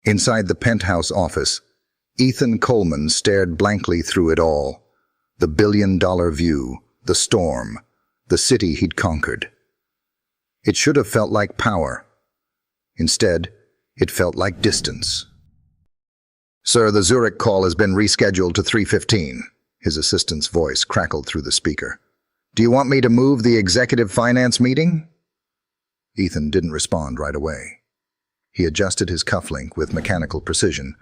Inside the penthouse office, Ethan Coleman stared blankly through it all. The billion-dollar view, the storm, the city he'd conquered. It should have felt like power. Instead, it felt like distance. "Sir, the Zurich call has been rescheduled to 3:15. His assistant's voice crackled through the speaker. "Do you want me to move the executive finance meeting?" Ethan didn't respond right away. He adjusted his cufflink with mechanical precision,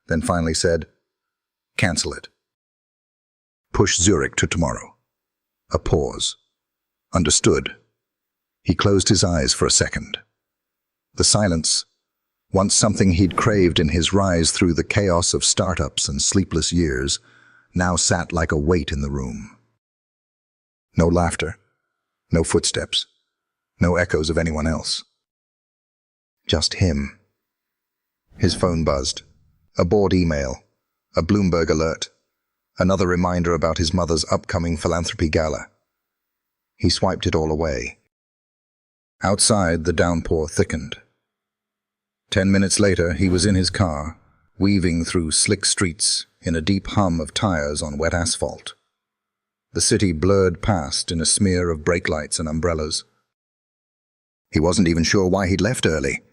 then finally said, "Cancel it. Push Zurich to tomorrow." A pause. "Understood." He closed his eyes for a second. The silence, once something he'd craved in his rise through the chaos of startups and sleepless years, now sat like a weight in the room. No laughter, no footsteps, no echoes of anyone else. Just him. His phone buzzed. A bored email, a Bloomberg alert, another reminder about his mother's upcoming philanthropy gala. He swiped it all away. Outside, the downpour thickened. 10 minutes later, he was in his car, weaving through slick streets in a deep hum of tires on wet asphalt. The city blurred past in a smear of brake lights and umbrellas. He wasn't even sure why he'd left early.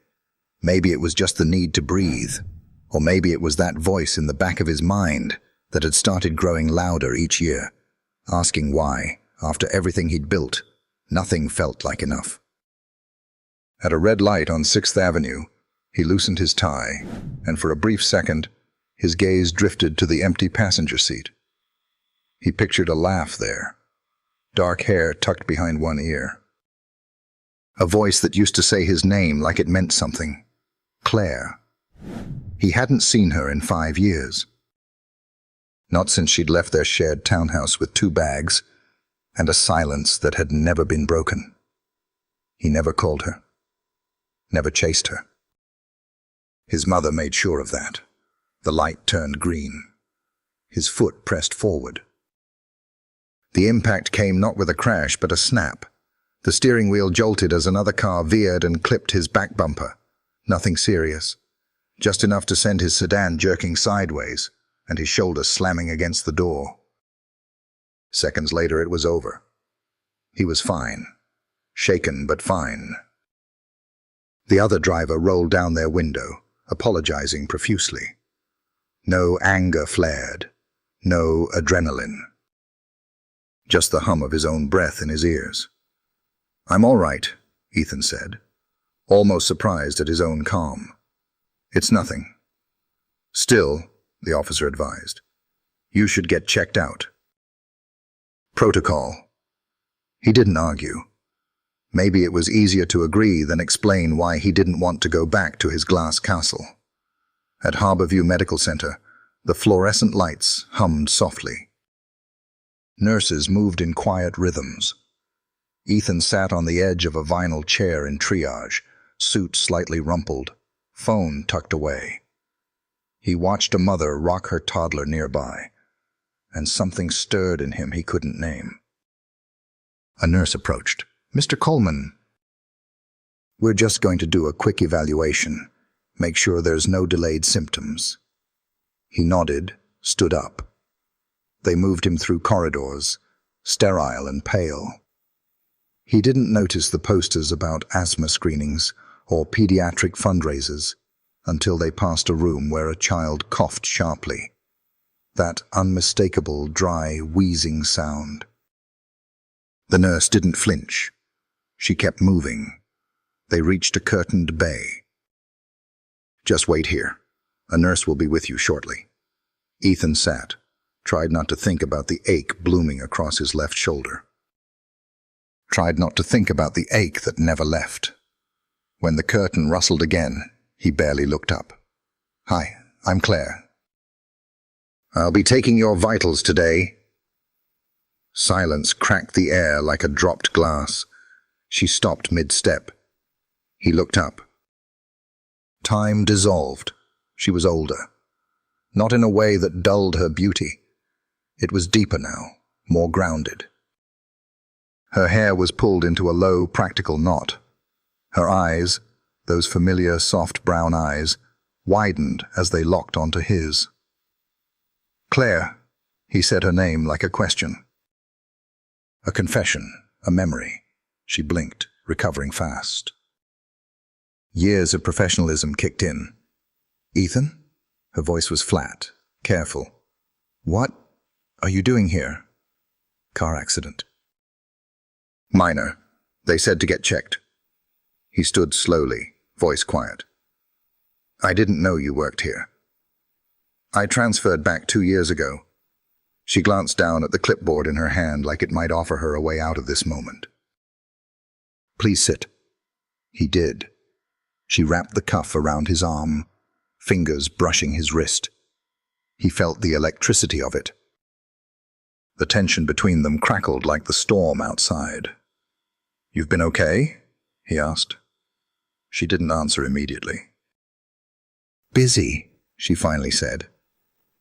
Maybe it was just the need to breathe, or maybe it was that voice in the back of his mind that had started growing louder each year, asking why, after everything he'd built, nothing felt like enough. At a red light on 6th Avenue, he loosened his tie, and for a brief second, his gaze drifted to the empty passenger seat. He pictured a laugh there, dark hair tucked behind one ear. A voice that used to say his name like it meant something. Claire. He hadn't seen her in 5 years. Not since she'd left their shared townhouse with 2 bags, and a silence that had never been broken. He never called her, never chased her. His mother made sure of that. The light turned green. His foot pressed forward. The impact came not with a crash, but a snap. The steering wheel jolted as another car veered and clipped his back bumper. Nothing serious. Just enough to send his sedan jerking sideways, and his shoulder slamming against the door. Seconds later, it was over. He was fine. Shaken, but fine. The other driver rolled down their window, apologizing profusely. No anger flared. No adrenaline. Just the hum of his own breath in his ears. "I'm all right," Ethan said, almost surprised at his own calm. "It's nothing." "Still," the officer advised, "you should get checked out." Protocol. He didn't argue. Maybe it was easier to agree than explain why he didn't want to go back to his glass castle. At Harborview Medical Center, the fluorescent lights hummed softly. Nurses moved in quiet rhythms. Ethan sat on the edge of a vinyl chair in triage, suit slightly rumpled, phone tucked away. He watched a mother rock her toddler nearby, and something stirred in him he couldn't name. A nurse approached. "Mr. Coleman, we're just going to do a quick evaluation. Make sure there's no delayed symptoms." He nodded, stood up. They moved him through corridors, sterile and pale. He didn't notice the posters about asthma screenings or pediatric fundraisers until they passed a room where a child coughed sharply. That unmistakable, dry, wheezing sound. The nurse didn't flinch. She kept moving. They reached a curtained bay. "Just wait here. A nurse will be with you shortly." Ethan sat, tried not to think about the ache blooming across his left shoulder. Tried not to think about the ache that never left. When the curtain rustled again, he barely looked up. "Hi, I'm Claire. I'll be taking your vitals today." Silence cracked the air like a dropped glass. She stopped mid-step. He looked up. Time dissolved. She was older. Not in a way that dulled her beauty. It was deeper now, more grounded. Her hair was pulled into a low, practical knot. Her eyes, those familiar, soft brown eyes, widened as they locked onto his. "Claire," he said her name like a question. A confession, a memory. She blinked, recovering fast. Years of professionalism kicked in. "Ethan?" Her voice was flat, careful. "What are you doing here?" "Car accident." "Minor. They said to get checked." He stood slowly, voice quiet. "I didn't know you worked here." "I transferred back 2 years ago." She glanced down at the clipboard in her hand like it might offer her a way out of this moment. "Please sit." He did. She wrapped the cuff around his arm, fingers brushing his wrist. He felt the electricity of it. The tension between them crackled like the storm outside. "You've been okay?" he asked. She didn't answer immediately. "Busy," she finally said.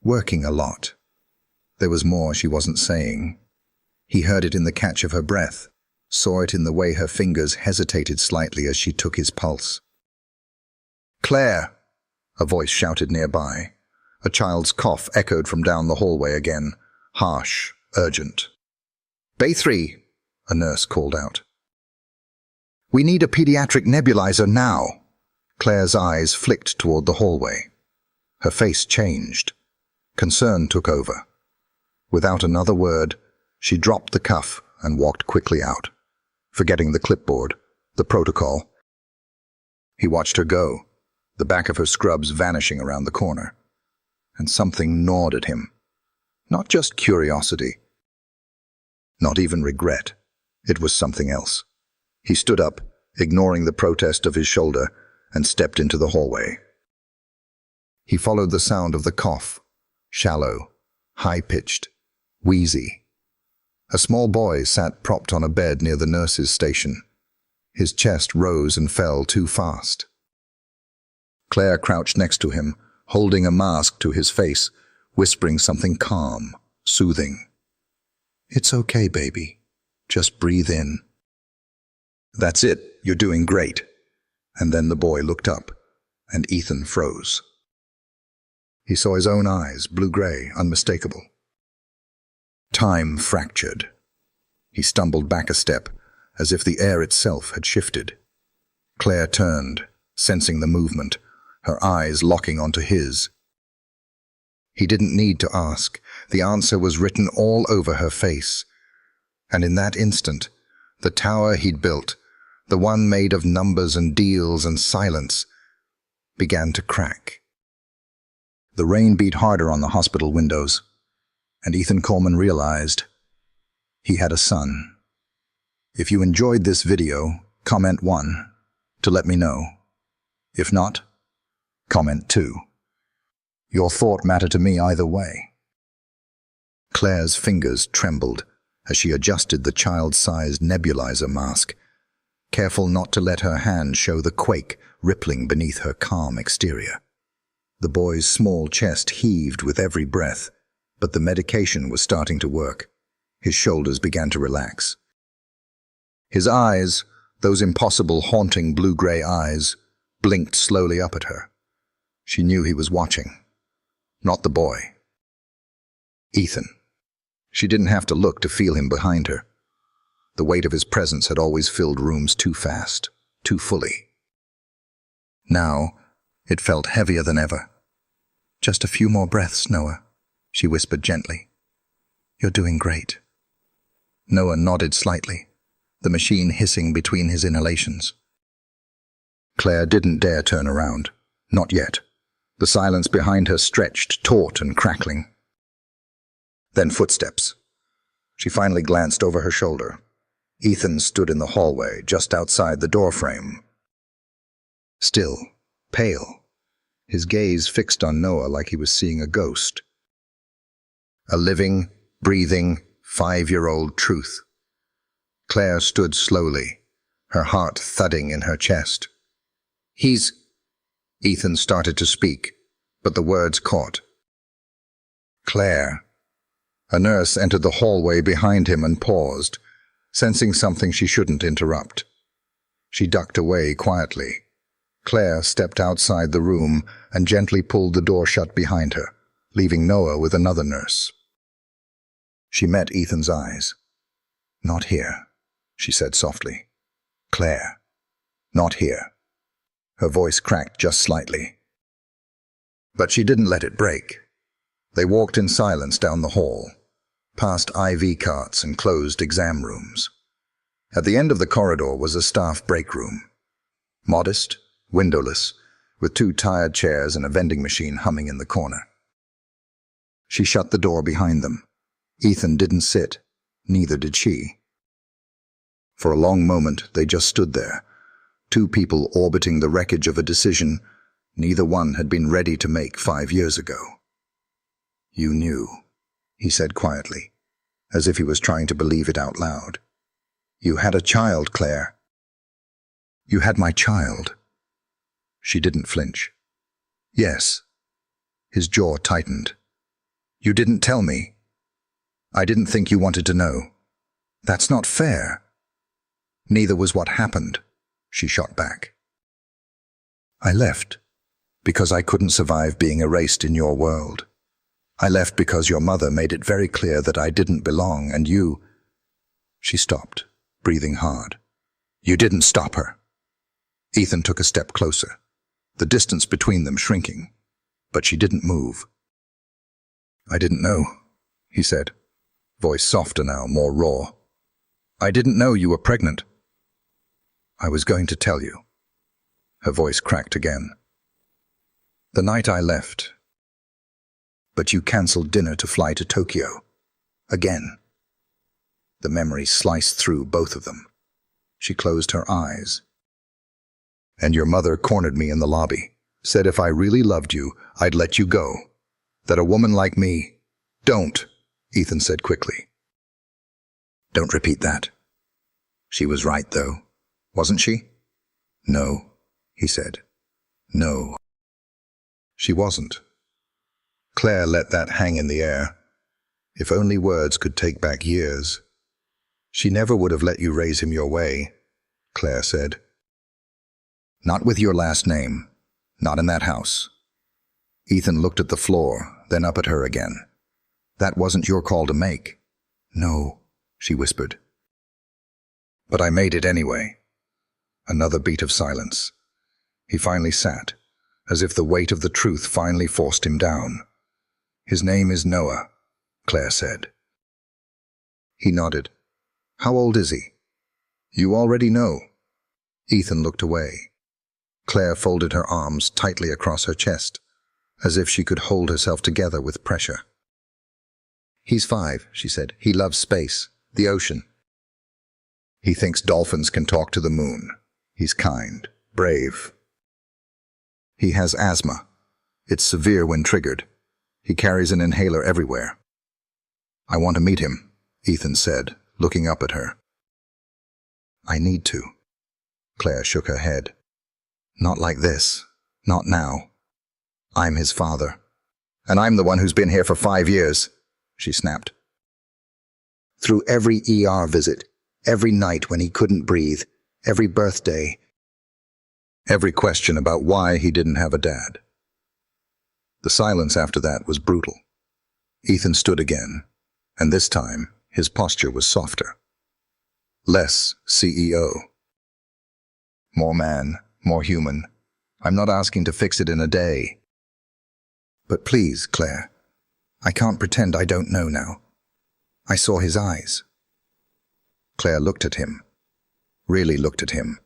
"Working a lot." There was more she wasn't saying. He heard it in the catch of her breath, saw it in the way her fingers hesitated slightly as she took his pulse. "Claire!" a voice shouted nearby. A child's cough echoed from down the hallway again, harsh, urgent. "Bay 3, a nurse called out. "We need a pediatric nebulizer now." Claire's eyes flicked toward the hallway. Her face changed. Concern took over. Without another word, she dropped the cuff and walked quickly out, forgetting the clipboard, the protocol. He watched her go, the back of her scrubs vanishing around the corner. And something gnawed at him. Not just curiosity. Not even regret. It was something else. He stood up, ignoring the protest of his shoulder, and stepped into the hallway. He followed the sound of the cough, shallow, high-pitched, wheezy. A small boy sat propped on a bed near the nurse's station. His chest rose and fell too fast. Claire crouched next to him, holding a mask to his face, whispering something calm, soothing. "It's okay, baby. Just breathe in." "That's it. You're doing great." And then the boy looked up, and Ethan froze. He saw his own eyes, blue-gray, unmistakable. Time fractured. He stumbled back a step, as if the air itself had shifted. Claire turned, sensing the movement, her eyes locking onto his. He didn't need to ask. The answer was written all over her face. And in that instant, the tower he'd built, the one made of numbers and deals and silence, began to crack. The rain beat harder on the hospital windows, and Ethan Coleman realized he had a son. If you enjoyed this video, comment 1 to let me know. If not, comment 2. Your thought mattered to me either way. Claire's fingers trembled as she adjusted the child-sized nebulizer mask, careful not to let her hand show the quake rippling beneath her calm exterior. The boy's small chest heaved with every breath, but the medication was starting to work. His shoulders began to relax. His eyes, those impossible, haunting blue-gray eyes, blinked slowly up at her. She knew he was watching. Not the boy. Ethan. She didn't have to look to feel him behind her. The weight of his presence had always filled rooms too fast, too fully. Now, it felt heavier than ever. "Just a few more breaths, Noah," she whispered gently. "You're doing great." Noah nodded slightly, the machine hissing between his inhalations. Claire didn't dare turn around. Not yet. The silence behind her stretched, taut and crackling. Then footsteps. She finally glanced over her shoulder. Ethan stood in the hallway, just outside the doorframe. Still, pale, his gaze fixed on Noah like he was seeing a ghost. A living, breathing, 5-year-old truth. Claire stood slowly, her heart thudding in her chest. "He's—" Ethan started to speak, but the words caught. "Claire." A nurse entered the hallway behind him and paused, sensing something she shouldn't interrupt. She ducked away quietly, Claire stepped outside the room and gently pulled the door shut behind her, leaving Noah with another nurse. She met Ethan's eyes. "Not here," she said softly. "Claire, not here." Her voice cracked just slightly. But she didn't let it break. They walked in silence down the hall, past IV carts and closed exam rooms. At the end of the corridor was a staff break room. Modest, windowless, with 2 tired chairs and a vending machine humming in the corner. She shut the door behind them. Ethan didn't sit, neither did she. For a long moment they just stood there, 2 people orbiting the wreckage of a decision neither one had been ready to make 5 years ago. "You knew," he said quietly, as if he was trying to believe it out loud. "You had a child, Claire." "You had my child." She didn't flinch. "Yes." His jaw tightened. "You didn't tell me. I didn't think you wanted to know. That's not fair." "Neither was what happened," she shot back. "I left because I couldn't survive being erased in your world. I left because your mother made it very clear that I didn't belong, and you—" She stopped, breathing hard. "You didn't stop her." Ethan took a step closer, the distance between them shrinking, but she didn't move. "I didn't know," he said, voice softer now, more raw. "I didn't know you were pregnant." "I was going to tell you." Her voice cracked again. "The night I left. But you cancelled dinner to fly to Tokyo. Again." The memory sliced through both of them. She closed her eyes. "And your mother cornered me in the lobby, said if I really loved you, I'd let you go. That a woman like me—" "Don't," Ethan said quickly. "Don't repeat that. She was right, though, wasn't she?" "No," he said. "No. She wasn't." Claire let that hang in the air. If only words could take back years. "She never would have let you raise him your way," Claire said. "Not with your last name. Not in that house." Ethan looked at the floor, then up at her again. "That wasn't your call to make." "No," she whispered. "But I made it anyway." Another beat of silence. He finally sat, as if the weight of the truth finally forced him down. "His name is Noah," Claire said. He nodded. "How old is he?" "You already know." Ethan looked away. Claire folded her arms tightly across her chest, as if she could hold herself together with pressure. "He's 5, she said. "He loves space, the ocean. He thinks dolphins can talk to the moon. He's kind, brave. He has asthma. It's severe when triggered. He carries an inhaler everywhere." "I want to meet him," Ethan said, looking up at her. "I need to." Claire shook her head. "Not like this. Not now. I'm his father. And I'm the one who's been here for 5 years, she snapped. Through every ER visit, every night when he couldn't breathe, every birthday, every question about why he didn't have a dad. The silence after that was brutal. Ethan stood again, and this time his posture was softer. Less CEO. More man, more human. I'm not asking to fix it in a day. But please, Claire, I can't pretend I don't know now. I saw his eyes." Claire looked at him, really looked at him,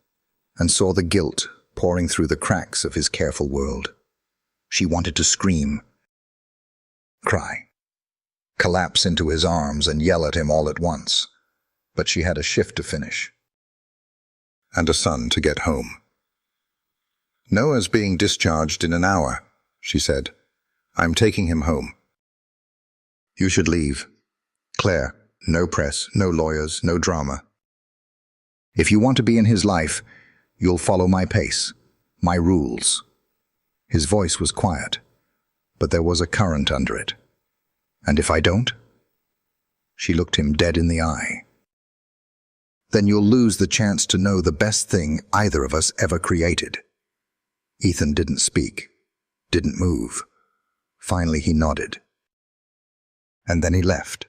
and saw the guilt pouring through the cracks of his careful world. She wanted to scream, cry, collapse into his arms and yell at him all at once, but she had a shift to finish, and a son to get home. "Noah's being discharged in an hour," she said. "I'm taking him home. You should leave. Claire, no press, no lawyers, no drama. If you want to be in his life, you'll follow my pace, my rules." His voice was quiet, but there was a current under it. "And if I don't?" She looked him dead in the eye. "Then you'll lose the chance to know the best thing either of us ever created. Ethan didn't speak, didn't move. Finally he nodded. And then he left.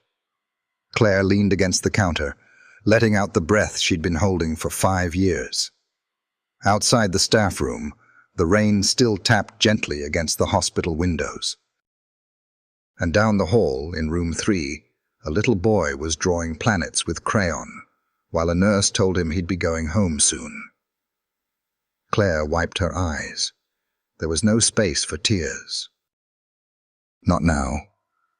Claire leaned against the counter, letting out the breath she'd been holding for 5 years. Outside the staff room, the rain still tapped gently against the hospital windows. And down the hall, in room 3, a little boy was drawing planets with crayon, while a nurse told him he'd be going home soon. Claire wiped her eyes. There was no space for tears. Not now.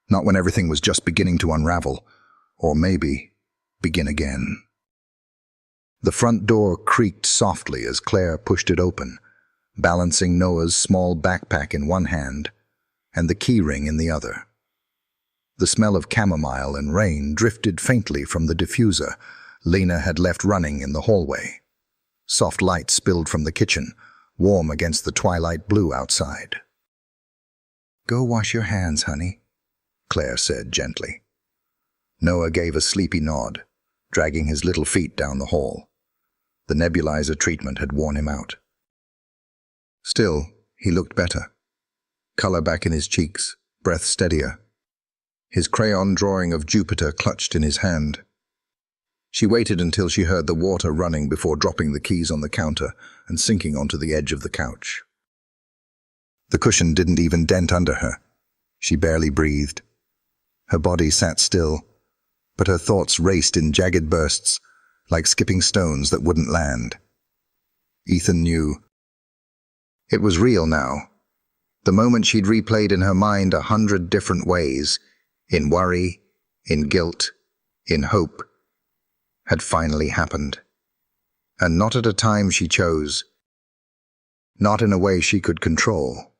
Not when everything was just beginning to unravel, or maybe begin again. The front door creaked softly as Claire pushed it open, balancing Noah's small backpack in one hand and the key ring in the other. The smell of chamomile and rain drifted faintly from the diffuser Lena had left running in the hallway. Soft light spilled from the kitchen, warm against the twilight blue outside. "Go wash your hands, honey," Claire said gently. Noah gave a sleepy nod, dragging his little feet down the hall. The nebulizer treatment had worn him out. Still, he looked better. Color back in his cheeks, breath steadier. His crayon drawing of Jupiter clutched in his hand. She waited until she heard the water running before dropping the keys on the counter and sinking onto the edge of the couch. The cushion didn't even dent under her. She barely breathed. Her body sat still, but her thoughts raced in jagged bursts, like skipping stones that wouldn't land. Ethan knew. It was real now. The moment she'd replayed in her mind 100 different ways, in worry, in guilt, in hope, had finally happened. And not at a time she chose. Not in a way she could control.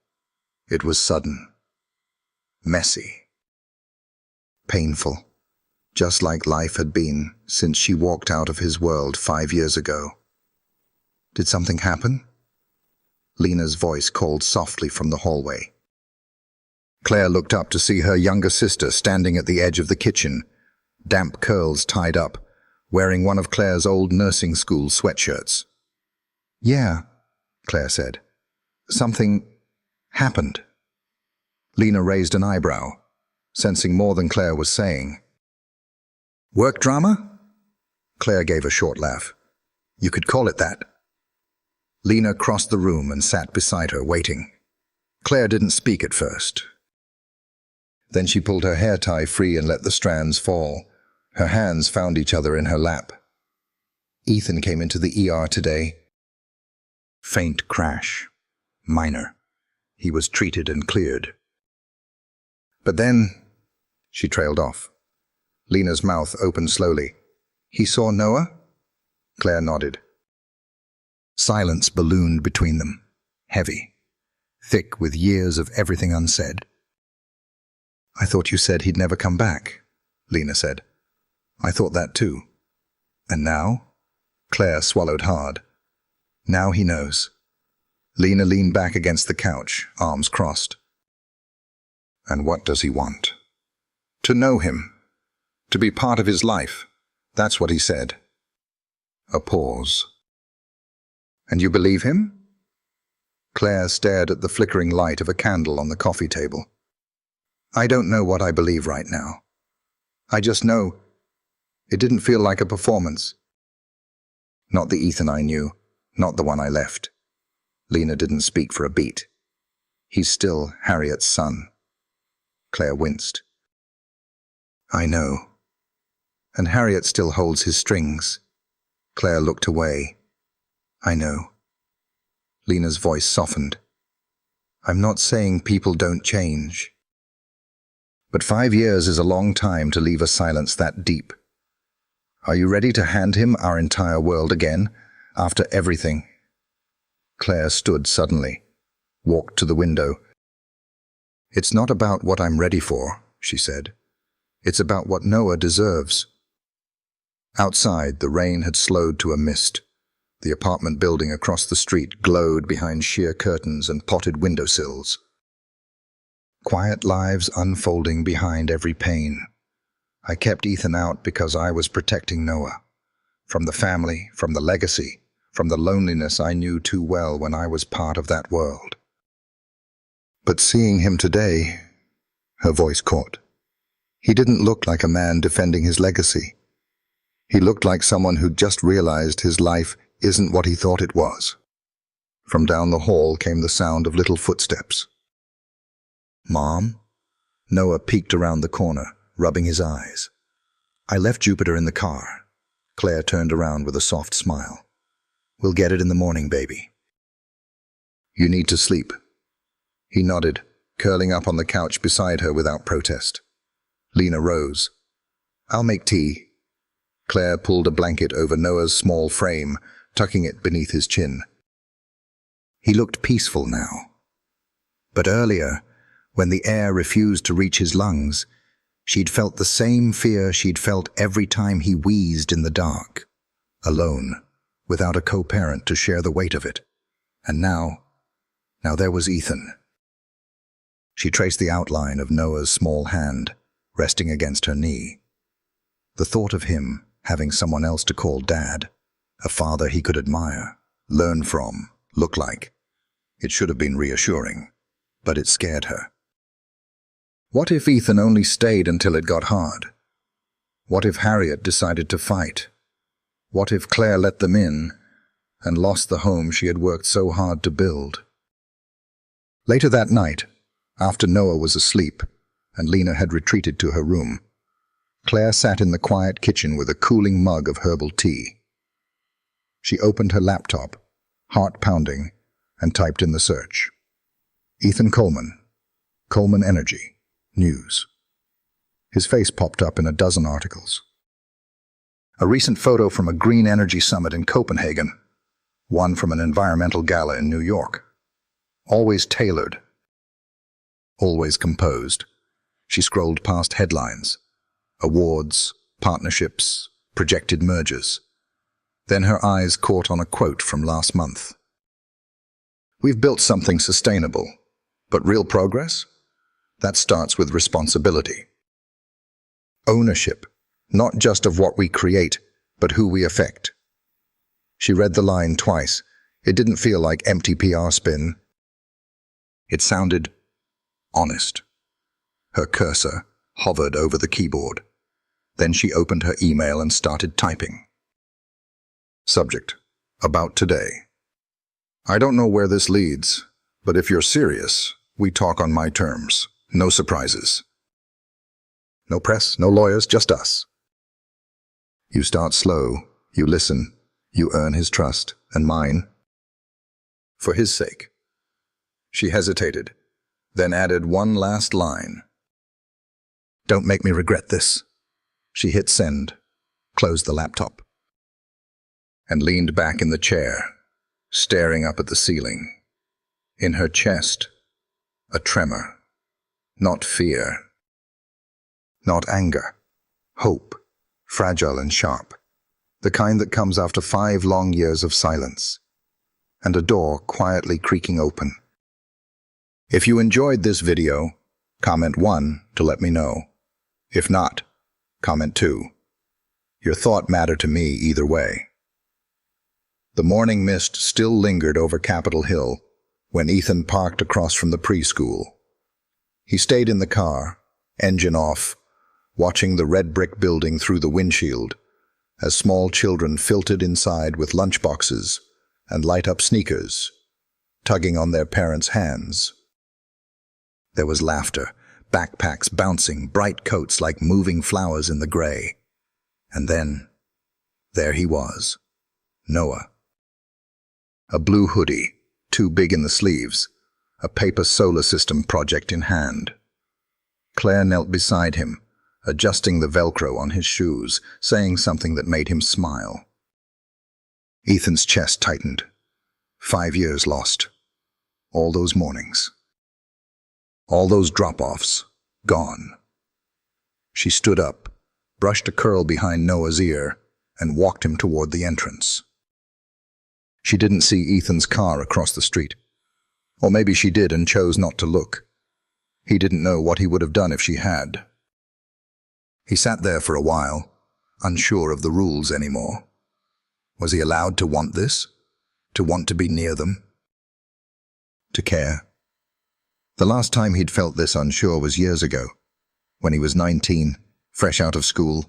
It was sudden. Messy. Painful. Just like life had been since she walked out of his world 5 years ago. Did something happen? Lena's voice called softly from the hallway. Claire looked up to see her younger sister standing at the edge of the kitchen, damp curls tied up, wearing one of Claire's old nursing school sweatshirts. "Yeah," Claire said. "Something happened." Lena raised an eyebrow, sensing more than Claire was saying. "Work drama?" Claire gave a short laugh. "You could call it that." Lena crossed the room and sat beside her, waiting. Claire didn't speak at first. Then she pulled her hair tie free and let the strands fall. Her hands found each other in her lap. "Ethan came into the ER today." Faint crash. Minor. He was treated and cleared. "But then," she trailed off. Lena's mouth opened slowly. "He saw Noah?" Claire nodded. Silence ballooned between them, heavy, thick with years of everything unsaid. "I thought you said he'd never come back," Lena said. "I thought that too." "And now?" Claire swallowed hard. "Now he knows." Lena leaned back against the couch, arms crossed. "And what does he want?" "To know him. To be part of his life. That's what he said." A pause. "And you believe him?" Claire stared at the flickering light of a candle on the coffee table. "I don't know what I believe right now. I just know it didn't feel like a performance. Not the Ethan I knew, not the one I left." Lena didn't speak for a beat. "He's still Harriet's son." Claire winced. "I know. And Harriet still holds his strings." Claire looked away. "I know." Lena's voice softened. "I'm not saying people don't change. But 5 years is a long time to leave a silence that deep. Are you ready to hand him our entire world again, after everything?" Claire stood suddenly, walked to the window. "It's not about what I'm ready for," she said. "It's about what Noah deserves." Outside, the rain had slowed to a mist. The apartment building across the street glowed behind sheer curtains and potted windowsills. Quiet lives unfolding behind every pane. I kept Ethan out because I was protecting Noah. From the family, from the legacy, from the loneliness I knew too well when I was part of that world. But seeing him today, her voice caught. He didn't look like a man defending his legacy. He looked like someone who'd just realized his life isn't what he thought it was. From down the hall came the sound of little footsteps. "Mom?" Noah peeked around the corner, rubbing his eyes. "I left Jupiter in the car." Claire turned around with a soft smile. "We'll get it in the morning, baby." "You need to sleep." He nodded, curling up on the couch beside her without protest. Lena rose. "I'll make tea." Claire pulled a blanket over Noah's small frame, tucking it beneath his chin. He looked peaceful now. But earlier, when the air refused to reach his lungs, she'd felt the same fear she'd felt every time he wheezed in the dark, alone, without a co-parent to share the weight of it. And now there was Ethan. She traced the outline of Noah's small hand, resting against her knee. The thought of him having someone else to call Dad, a father he could admire, learn from, look like. It should have been reassuring, but it scared her. What if Ethan only stayed until it got hard? What if Harriet decided to fight? What if Claire let them in and lost the home she had worked so hard to build? Later that night, after Noah was asleep and Lena had retreated to her room, Claire sat in the quiet kitchen with a cooling mug of herbal tea. She opened her laptop, heart pounding, and typed in the search. Ethan Coleman, Coleman Energy, News. His face popped up in a dozen articles. A recent photo from a green energy summit in Copenhagen, one from an environmental gala in New York. Always tailored, always composed. She scrolled past headlines, awards, partnerships, projected mergers. Then her eyes caught on a quote from last month. "We've built something sustainable, but real progress? That starts with responsibility. Ownership, not just of what we create, but who we affect." She read the line twice. It didn't feel like empty PR spin. It sounded honest. Her cursor hovered over the keyboard. Then she opened her email and started typing. Subject: About today. "I don't know where this leads, but if you're serious, we talk on my terms. No surprises. No press, no lawyers, just us. You start slow, you listen, you earn his trust, and mine. For his sake." She hesitated, then added one last line. "Don't make me regret this." She hit send, closed the laptop, and leaned back in the chair, staring up at the ceiling. In her chest, a tremor. Not fear. Not anger. Hope, fragile and sharp. The kind that comes after 5 long years of silence. And a door quietly creaking open. If you enjoyed this video, comment 1 to let me know. If not, comment 2. Your thought mattered to me either way. The morning mist still lingered over Capitol Hill when Ethan parked across from the preschool. He stayed in the car, engine off, watching the red brick building through the windshield as small children filtered inside with lunchboxes and light-up sneakers, tugging on their parents' hands. There was laughter, backpacks bouncing, bright coats like moving flowers in the gray. And then, there he was, Noah. A blue hoodie, too big in the sleeves, a paper solar system project in hand. Claire knelt beside him, adjusting the Velcro on his shoes, saying something that made him smile. Ethan's chest tightened. 5 years lost. All those mornings. All those drop-offs, gone. She stood up, brushed a curl behind Noah's ear, and walked him toward the entrance. She didn't see Ethan's car across the street. Or maybe she did and chose not to look. He didn't know what he would have done if she had. He sat there for a while, unsure of the rules anymore. Was he allowed to want this? To want to be near them? To care? The last time he'd felt this unsure was years ago, when he was 19, fresh out of school,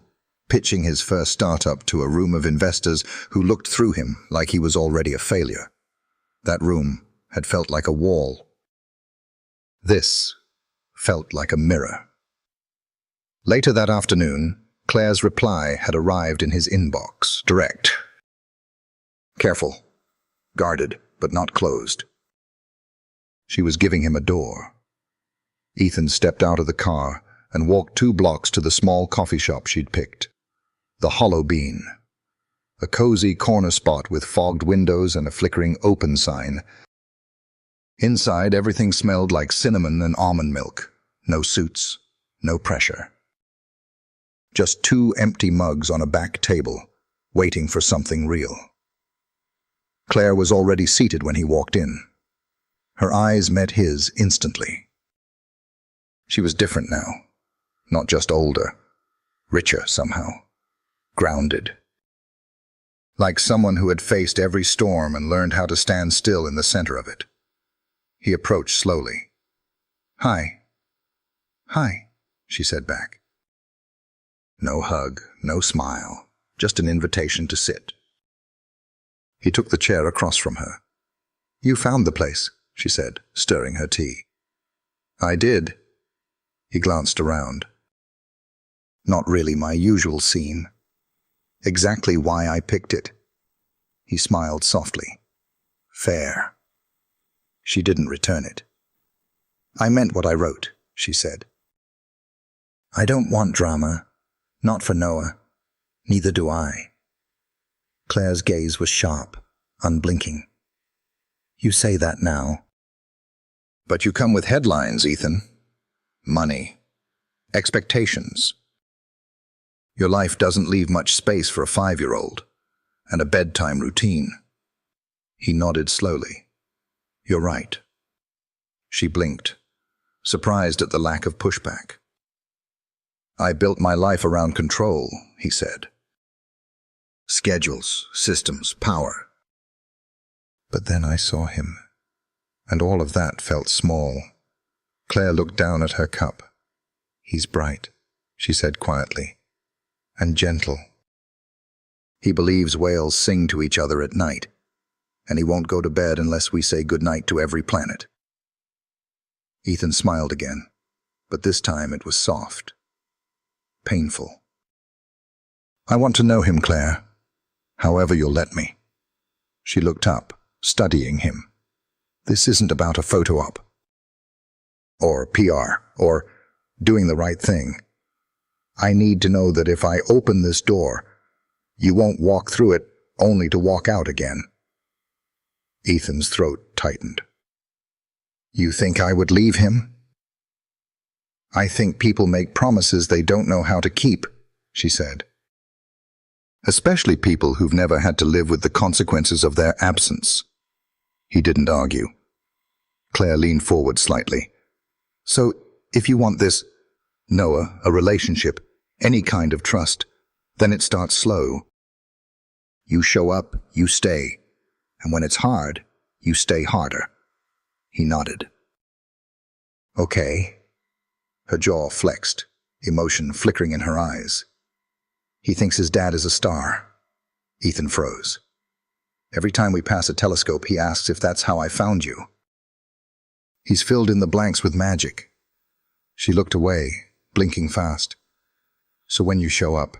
pitching his first startup to a room of investors who looked through him like he was already a failure. That room had felt like a wall. This felt like a mirror. Later that afternoon, Claire's reply had arrived in his inbox, direct. Careful, guarded, but not closed. She was giving him a door. Ethan stepped out of the car and walked 2 blocks to the small coffee shop she'd picked. The Hollow Bean. A cozy corner spot with fogged windows and a flickering open sign. Inside, everything smelled like cinnamon and almond milk. No suits, no pressure. Just 2 empty mugs on a back table, waiting for something real. Claire was already seated when he walked in. Her eyes met his instantly. She was different now. Not just older, richer somehow. Grounded. Like someone who had faced every storm and learned how to stand still in the center of it. He approached slowly. "Hi." "Hi," she said back. No hug, no smile, just an invitation to sit. He took the chair across from her. "You found the place," she said, stirring her tea. "I did." He glanced around. "Not really my usual scene. Exactly why I picked it." He smiled softly. "Fair." She didn't return it. "I meant what I wrote," she said. "I don't want drama. Not for Noah. Neither do I." Claire's gaze was sharp, unblinking. "You say that now." "But you come with headlines, Ethan. Money. Expectations. Your life doesn't leave much space for a 5-year-old, and a bedtime routine." He nodded slowly. "You're right." She blinked, surprised at the lack of pushback. "I built my life around control," he said. "Schedules, systems, power." But then I saw him, and all of that felt small. Claire looked down at her cup. "He's bright," she said quietly, "and gentle. He believes whales sing to each other at night, and he won't go to bed unless we say goodnight to every planet." Ethan smiled again, but this time it was soft. Painful. "I want to know him, Claire. However you'll let me." She looked up, studying him. "This isn't about a photo op. Or PR, or doing the right thing. I need to know that if I open this door, you won't walk through it only to walk out again." Ethan's throat tightened. "You think I would leave him?" "I think people make promises they don't know how to keep," she said. "Especially people who've never had to live with the consequences of their absence." He didn't argue. Claire leaned forward slightly. "So, if you want this, Noah, a relationship, any kind of trust, then it starts slow. You show up, you stay, and when it's hard, you stay harder." He nodded. "Okay." Her jaw flexed, emotion flickering in her eyes. "He thinks his dad is a star." Ethan froze. "Every time we pass a telescope, he asks if that's how I found you." "He's filled in the blanks with magic." She looked away, blinking fast. "So when you show up,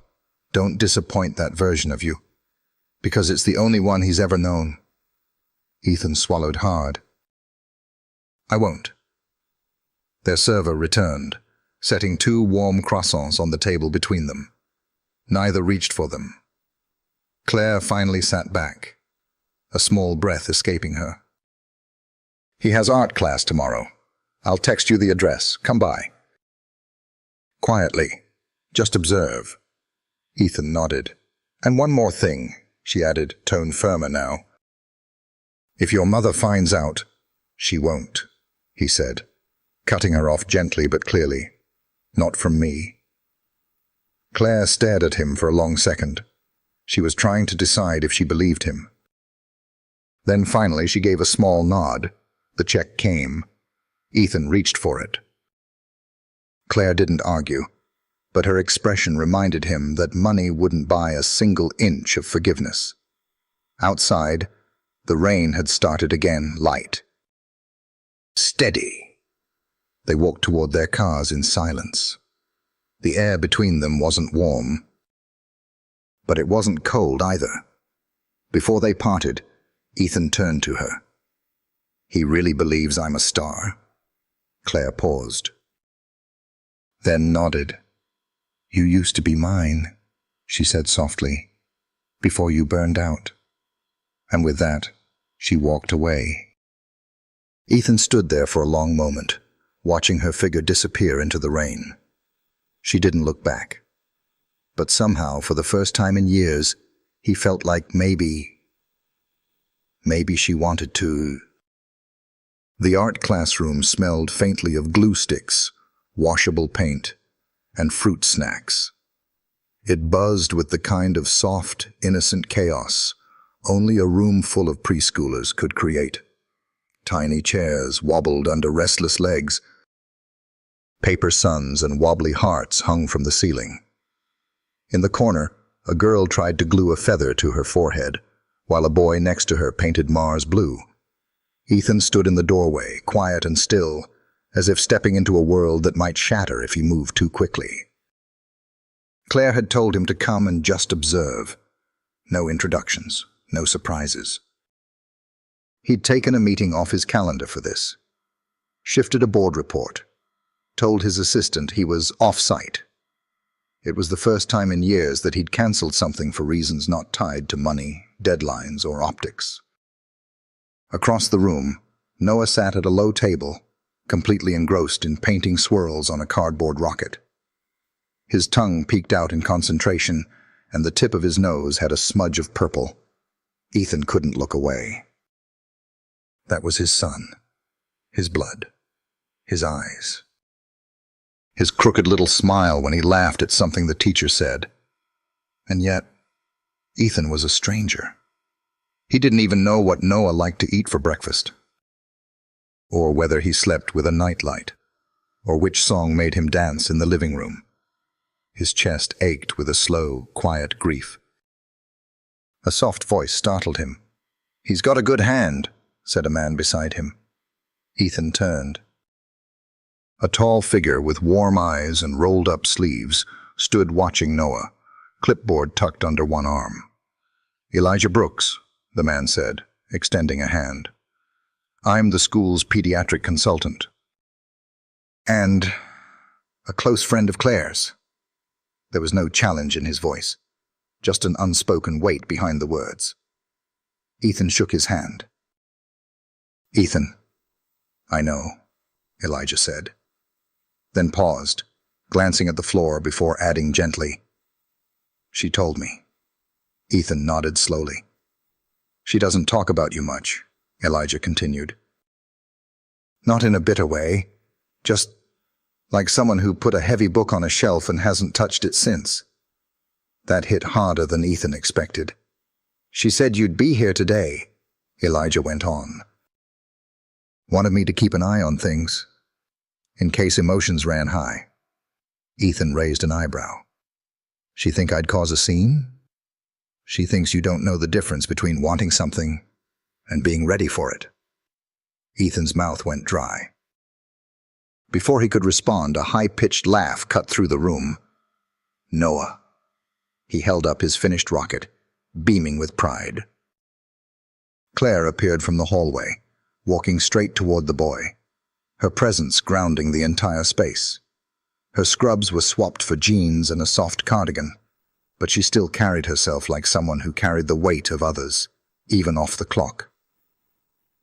don't disappoint that version of you, because it's the only one he's ever known." Ethan swallowed hard. "I won't." Their server returned, setting 2 warm croissants on the table between them. Neither reached for them. Claire finally sat back, a small breath escaping her. "He has art class tomorrow. I'll text you the address. Come by." "Quietly. Just observe." Ethan nodded. "And one more thing," she added, tone firmer now. "If your mother finds out, she won't," he said, cutting her off gently but clearly. "Not from me." Claire stared at him for a long second. She was trying to decide if she believed him. Then finally she gave a small nod. The check came. Ethan reached for it. Claire didn't argue, but her expression reminded him that money wouldn't buy a single inch of forgiveness. Outside, the rain had started again, light. Steady. They walked toward their cars in silence. The air between them wasn't warm, but it wasn't cold either. Before they parted, Ethan turned to her. "He really believes I'm a star?" Claire paused, then nodded. "You used to be mine," she said softly, "before you burned out." And with that, she walked away. Ethan stood there for a long moment, watching her figure disappear into the rain. She didn't look back. But somehow, for the first time in years, he felt like maybe she wanted to. The art classroom smelled faintly of glue sticks, washable paint, and fruit snacks. It buzzed with the kind of soft, innocent chaos only a room full of preschoolers could create. Tiny chairs wobbled under restless legs. Paper suns and wobbly hearts hung from the ceiling. In the corner, a girl tried to glue a feather to her forehead, while a boy next to her painted Mars blue. Ethan stood in the doorway, quiet and still, as if stepping into a world that might shatter if he moved too quickly. Claire had told him to come and just observe. No introductions, no surprises. He'd taken a meeting off his calendar for this, shifted a board report, told his assistant he was off-site. It was the first time in years that he'd cancelled something for reasons not tied to money, deadlines, or optics. Across the room, Noah sat at a low table, completely engrossed in painting swirls on a cardboard rocket. His tongue peeked out in concentration, and the tip of his nose had a smudge of purple. Ethan couldn't look away. That was his son, his blood, his eyes. His crooked little smile when he laughed at something the teacher said. And yet, Ethan was a stranger. He didn't even know what Noah liked to eat for breakfast, or whether he slept with a nightlight, or which song made him dance in the living room. His chest ached with a slow, quiet grief. A soft voice startled him. "He's got a good hand," said a man beside him. Ethan turned. A tall figure with warm eyes and rolled-up sleeves stood watching Noah, clipboard tucked under one arm. "Elijah Brooks," the man said, extending a hand. "I'm the school's pediatric consultant." "And a close friend of Claire's." There was no challenge in his voice, just an unspoken weight behind the words. Ethan shook his hand. "Ethan, I know," Elijah said, then paused, glancing at the floor before adding gently, "She told me." Ethan nodded slowly. "She doesn't talk about you much," Elijah continued. "Not in a bitter way, just like someone who put a heavy book on a shelf and hasn't touched it since." That hit harder than Ethan expected. "She said you'd be here today," Elijah went on. "Wanted me to keep an eye on things, in case emotions ran high." Ethan raised an eyebrow. "She think I'd cause a scene?" "She thinks you don't know the difference between wanting something and being ready for it." Ethan's mouth went dry. Before he could respond, a high-pitched laugh cut through the room. "Noah." He held up his finished rocket, beaming with pride. Claire appeared from the hallway, walking straight toward the boy, her presence grounding the entire space. Her scrubs were swapped for jeans and a soft cardigan, but she still carried herself like someone who carried the weight of others, even off the clock.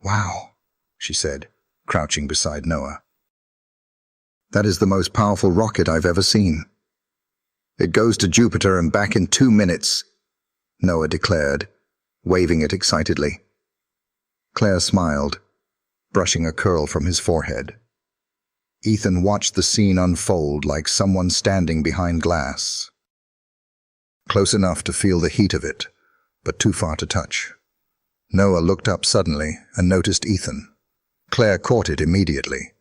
"Wow," she said, crouching beside Noah. "That is the most powerful rocket I've ever seen. It goes to Jupiter and back in 2 minutes, Noah declared, waving it excitedly. Claire smiled, brushing a curl from his forehead. Ethan watched the scene unfold like someone standing behind glass. Close enough to feel the heat of it, but too far to touch. Noah looked up suddenly and noticed Ethan. Claire caught it immediately,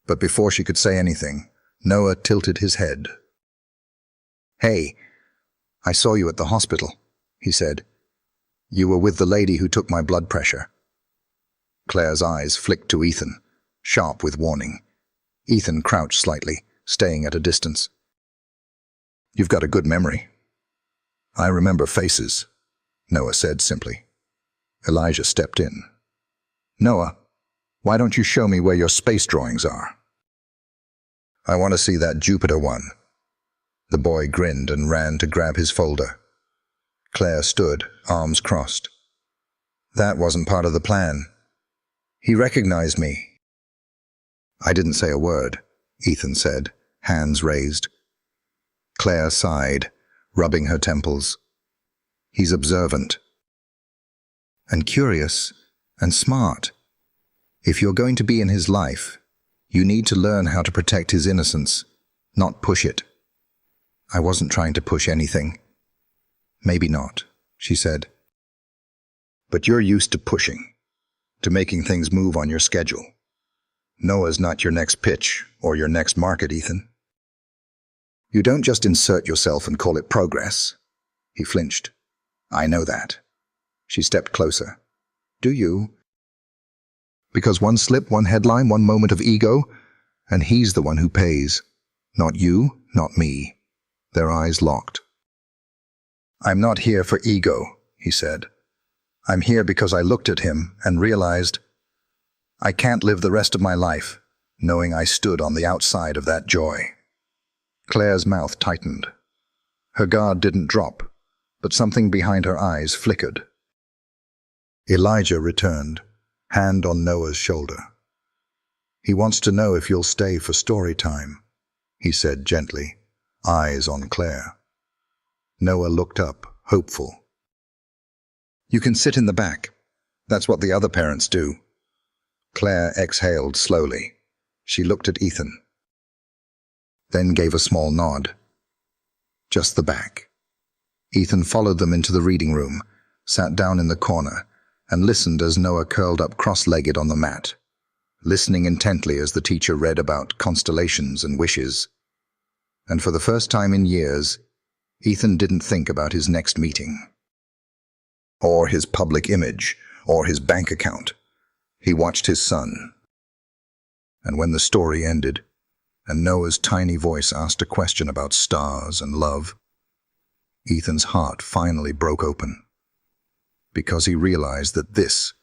but before she could say anything, Noah tilted his head. "Hey, I saw you at the hospital," he said. "You were with the lady who took my blood pressure." Claire's eyes flicked to Ethan, sharp with warning. Ethan crouched slightly, staying at a distance. "You've got a good memory." "I remember faces," Noah said simply. Elijah stepped in. "Noah, why don't you show me where your space drawings are?" "I want to see that Jupiter one." The boy grinned and ran to grab his folder. Claire stood, arms crossed. "That wasn't part of the plan. He recognized me." "I didn't say a word," Ethan said, hands raised. Claire sighed, rubbing her temples. "He's observant. And curious, and smart. If you're going to be in his life, you need to learn how to protect his innocence, not push it." "I wasn't trying to push anything." "Maybe not," she said. "But you're used to pushing, to making things move on your schedule. Noah's not your next pitch or your next market, Ethan. You don't just insert yourself and call it progress." He flinched. "I know that." She stepped closer. "Do you?" "Because one slip, one headline, one moment of ego, and he's the one who pays. Not you, not me." Their eyes locked. "I'm not here for ego," he said. "I'm here because I looked at him and realized I can't live the rest of my life knowing I stood on the outside of that joy." Claire's mouth tightened. Her guard didn't drop, but something behind her eyes flickered. Elijah returned, hand on Noah's shoulder. "He wants to know if you'll stay for story time," he said gently, eyes on Claire. Noah looked up, hopeful. "You can sit in the back. That's what the other parents do." Claire exhaled slowly. She looked at Ethan, then gave a small nod. "Just the back." Ethan followed them into the reading room, sat down in the corner, and listened as Noah curled up cross-legged on the mat, listening intently as the teacher read about constellations and wishes. And for the first time in years, Ethan didn't think about his next meeting, or his public image, or his bank account. He watched his son. And when the story ended, and Noah's tiny voice asked a question about stars and love, Ethan's heart finally broke open. Because he realized that this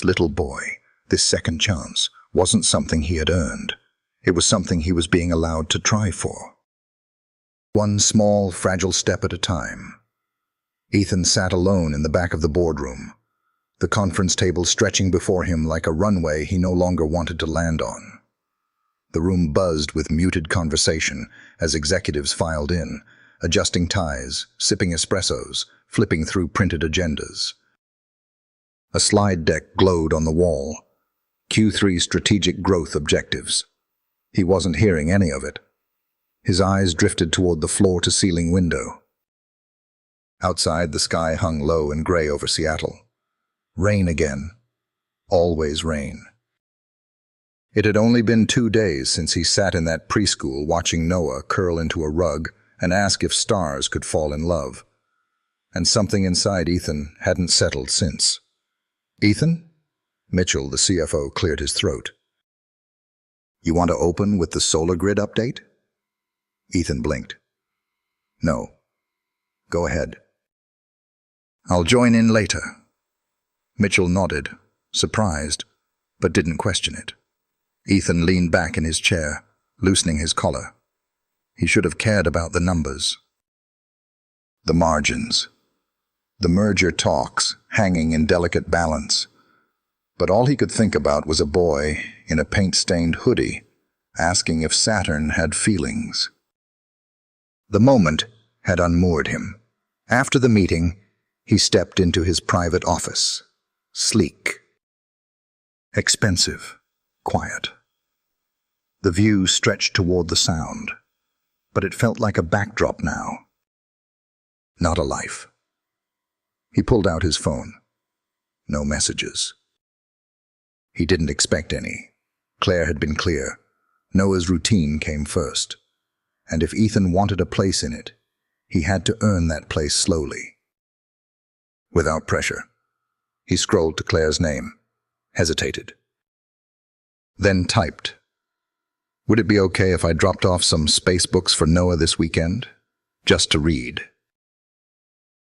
little boy, this second chance, wasn't something he had earned. It was something he was being allowed to try for. One small, fragile step at a time. Ethan sat alone in the back of the boardroom, the conference table stretching before him like a runway he no longer wanted to land on. The room buzzed with muted conversation as executives filed in, adjusting ties, sipping espressos, flipping through printed agendas. A slide deck glowed on the wall. Q3 strategic growth objectives. He wasn't hearing any of it. His eyes drifted toward the floor-to-ceiling window. Outside, the sky hung low and gray over Seattle. Rain again. Always rain. It had only been 2 days since he sat in that preschool watching Noah curl into a rug and ask if stars could fall in love. And something inside Ethan hadn't settled since. "Ethan?" Mitchell, the CFO, cleared his throat. "You want to open with the solar grid update?" Ethan blinked. "No. Go ahead." "I'll join in later." Mitchell nodded, surprised, but didn't question it. Ethan leaned back in his chair, loosening his collar. He should have cared about the numbers. The margins. The merger talks, hanging in delicate balance. But all he could think about was a boy in a paint-stained hoodie, asking if Saturn had feelings. The moment had unmoored him. After the meeting, he stepped into his private office. Sleek. Expensive. Quiet. The view stretched toward the sound, but it felt like a backdrop now. Not a life. He pulled out his phone. no messages. He didn't expect any. Claire had been clear. Noah's routine came first, and if Ethan wanted a place in it, he had to earn that place slowly. Without pressure, he scrolled to Claire's name, hesitated, then typed, "Would it be okay if I dropped off some space books for Noah this weekend? Just to read."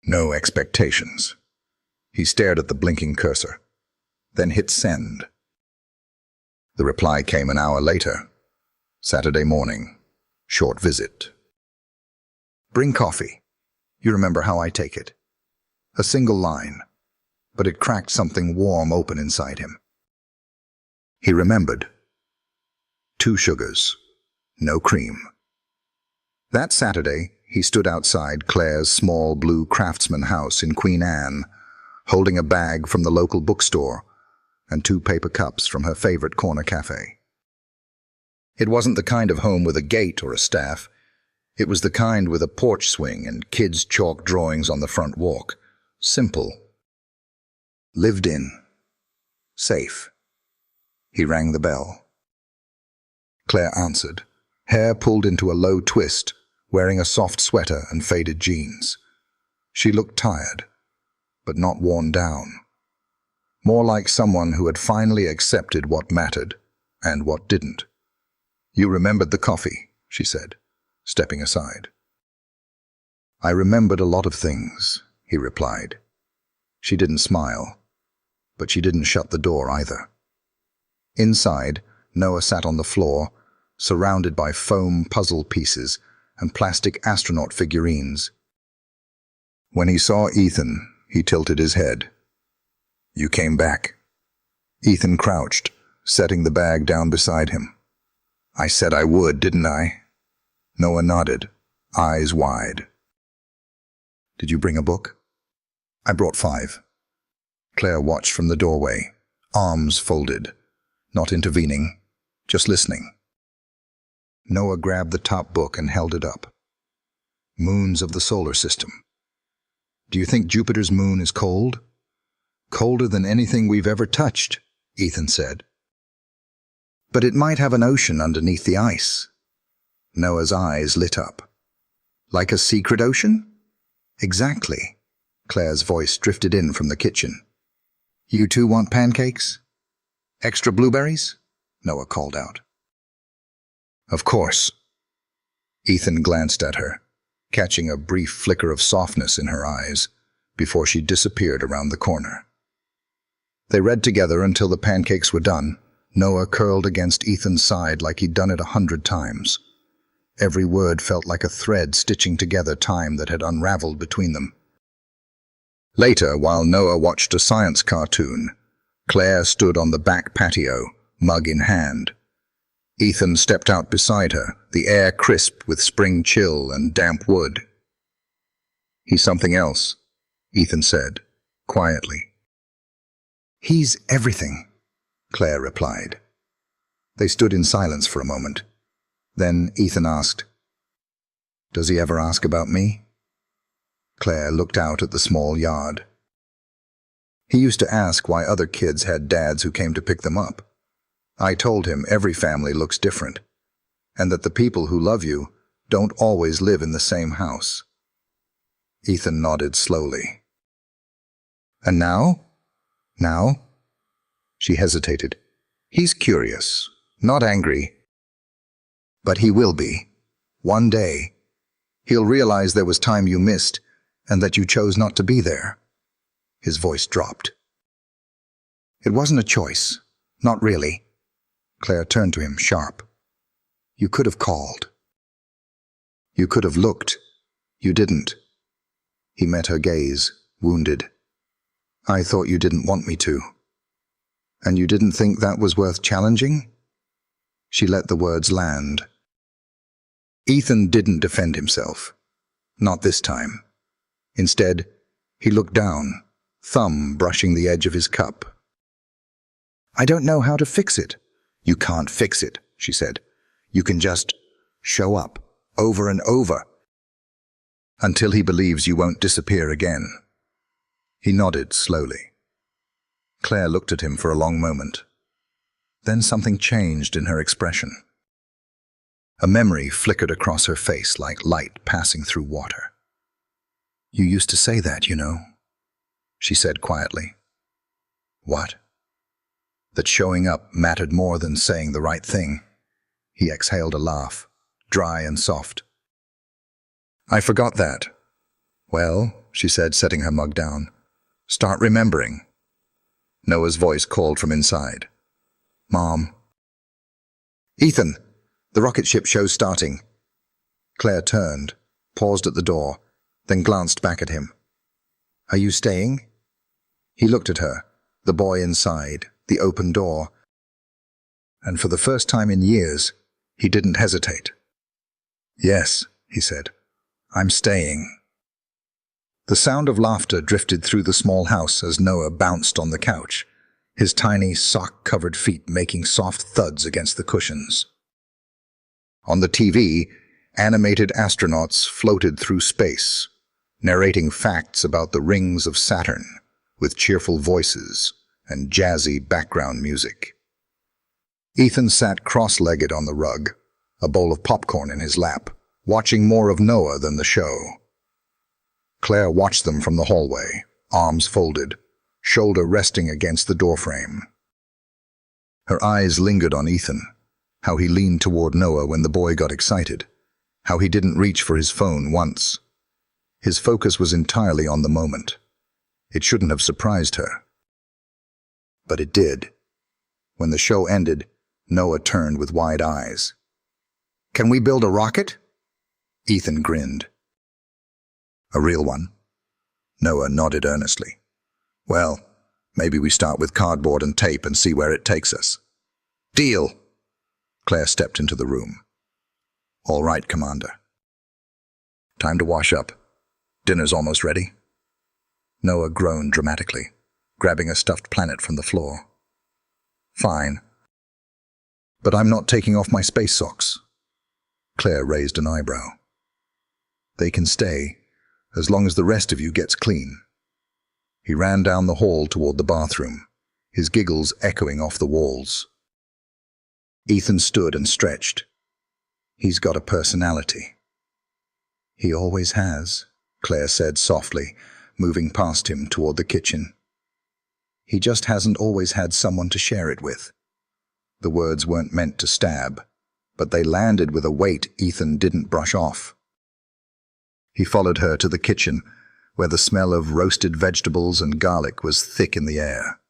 No expectations. He stared at the blinking cursor, then hit send. The reply came an hour later. Saturday morning. Short visit. "Bring coffee. You remember how I take it." A single line, but it cracked something warm open inside him. He remembered. 2 sugars. No cream. That Saturday, he stood outside Claire's small blue craftsman house in Queen Anne, holding a bag from the local bookstore and 2 paper cups from her favorite corner cafe. It wasn't the kind of home with a gate or a staff. It was the kind with a porch swing and kids' chalk drawings on the front walk. Simple. Lived in. Safe. He rang the bell. Claire answered, hair pulled into a low twist, wearing a soft sweater and faded jeans. She looked tired, but not worn down. More like someone who had finally accepted what mattered and what didn't. "You remembered the coffee," she said, stepping aside. "I remembered a lot of things," he replied. She didn't smile, but she didn't shut the door either. Inside, Noah sat on the floor, surrounded by foam puzzle pieces and plastic astronaut figurines. When he saw Ethan, he tilted his head. "You came back." Ethan crouched, setting the bag down beside him. "I said I would, didn't I?" Noah nodded, eyes wide. "Did you bring a book?" "I brought 5. Claire watched from the doorway, arms folded, not intervening, just listening. Noah grabbed the top book and held it up. "Moons of the solar system." "Do you think Jupiter's moon is cold?" "Colder than anything we've ever touched," Ethan said. "But it might have an ocean underneath the ice." Noah's eyes lit up. "Like a secret ocean?" "Exactly." Claire's voice drifted in from the kitchen. "You 2 want pancakes? Extra blueberries?" Noah called out. "Of course." Ethan glanced at her, catching a brief flicker of softness in her eyes before she disappeared around the corner. They read together until the pancakes were done, Noah curled against Ethan's side like he'd done it 100 times. Every word felt like a thread stitching together time that had unraveled between them. Later, while Noah watched a science cartoon, Claire stood on the back patio, mug in hand. Ethan stepped out beside her, the air crisp with spring chill and damp wood. "He's something else," Ethan said, quietly. "He's everything," Claire replied. They stood in silence for a moment. Then Ethan asked, "Does he ever ask about me?" Claire looked out at the small yard. "He used to ask why other kids had dads who came to pick them up. I told him every family looks different, and that the people who love you don't always live in the same house." Ethan nodded slowly. "And now?" "Now?" She hesitated. "He's curious, not angry. But he will be. One day. He'll realize there was time you missed, and that you chose not to be there." His voice dropped. "It wasn't a choice. Not really." Claire turned to him, sharp. "You could have called. You could have looked. You didn't." He met her gaze, wounded. "I thought you didn't want me to." "And you didn't think that was worth challenging?" She let the words land. Ethan didn't defend himself. Not this time. Instead, he looked down, thumb brushing the edge of his cup. "I don't know how to fix it." "You can't fix it," she said. "You can just show up, over and over, until he believes you won't disappear again." He nodded slowly. Claire looked at him for a long moment. Then something changed in her expression. A memory flickered across her face like light passing through water. "You used to say that, you know," she said quietly. "What?" "That showing up mattered more than saying the right thing." He exhaled a laugh, dry and soft. "I forgot that." "Well," she said, setting her mug down, "start remembering." Noah's voice called from inside. "Mom." "Ethan, the rocket ship show's starting." Claire turned, paused at the door, then glanced back at him. "Are you staying?" He looked at her, the boy inside, the open door, and for the first time in years, he didn't hesitate. "Yes," he said, "I'm staying." The sound of laughter drifted through the small house as Noah bounced on the couch, his tiny sock-covered feet making soft thuds against the cushions. On the TV, animated astronauts floated through space, narrating facts about the rings of Saturn with cheerful voices and jazzy background music. Ethan sat cross-legged on the rug, a bowl of popcorn in his lap, watching more of Noah than the show. Claire watched them from the hallway, arms folded, shoulder resting against the doorframe. Her eyes lingered on Ethan, how he leaned toward Noah when the boy got excited, how he didn't reach for his phone once. His focus was entirely on the moment. It shouldn't have surprised her. But it did. When the show ended, Noah turned with wide eyes. "Can we build a rocket?" Ethan grinned. "A real one?" Noah nodded earnestly. "Well, maybe we start with cardboard and tape and see where it takes us." "Deal!" Claire stepped into the room. "All right, Commander." "Time to wash up. Dinner's almost ready." Noah groaned dramatically, grabbing a stuffed planet from the floor. "Fine. But I'm not taking off my space socks." Claire raised an eyebrow. "They can stay, as long as the rest of you gets clean." He ran down the hall toward the bathroom, his giggles echoing off the walls. Ethan stood and stretched. "He's got a personality." "He always has," Claire said softly, moving past him toward the kitchen. "He just hasn't always had someone to share it with." The words weren't meant to stab, but they landed with a weight Ethan didn't brush off. He followed her to the kitchen, where the smell of roasted vegetables and garlic was thick in the air.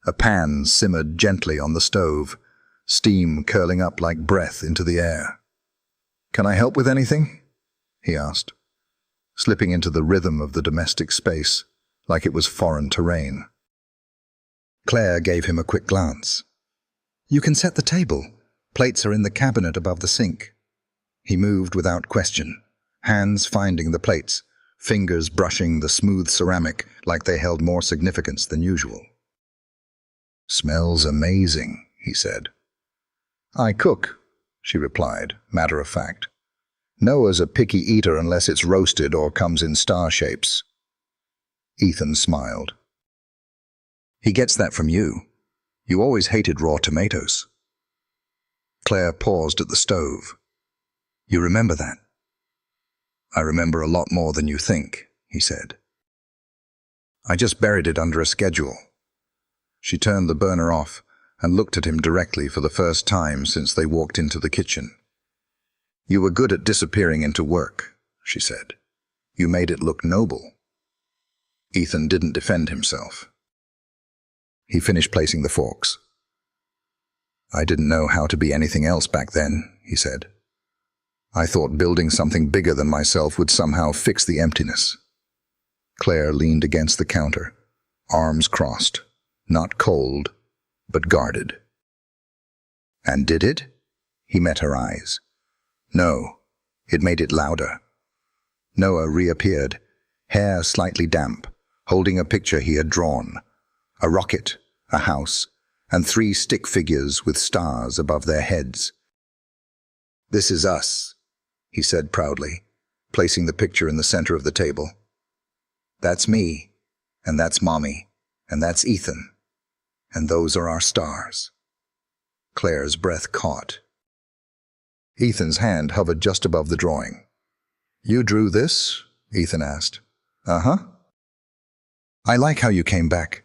A pan simmered gently on the stove, steam curling up like breath into the air. "Can I help with anything?" he asked, slipping into the rhythm of the domestic space, like it was foreign terrain. Claire gave him a quick glance. "You can set the table. Plates are in the cabinet above the sink." He moved without question, hands finding the plates, fingers brushing the smooth ceramic like they held more significance than usual. "Smells amazing," he said. "I cook," she replied, matter of fact. "Noah's a picky eater unless it's roasted or comes in star shapes." Ethan smiled. "He gets that from you. You always hated raw tomatoes." Claire paused at the stove. "You remember that?" "I remember a lot more than you think," he said. "I just buried it under a schedule." She turned the burner off and looked at him directly for the first time since they walked into the kitchen. "You were good at disappearing into work," she said. "You made it look noble." Ethan didn't defend himself. He finished placing the forks. "I didn't know how to be anything else back then," he said. "I thought building something bigger than myself would somehow fix the emptiness." Claire leaned against the counter, arms crossed, not cold, but guarded. "And did it?" He met her eyes. "No, it made it louder." Noah reappeared, hair slightly damp, holding a picture he had drawn. A rocket, a house, and 3 stick figures with stars above their heads. "This is us," he said proudly, placing the picture in the center of the table. "That's me, and that's Mommy, and that's Ethan." And those are our stars. Claire's breath caught. Ethan's hand hovered just above the drawing. You drew this? Ethan asked. Uh-huh. I like how you came back.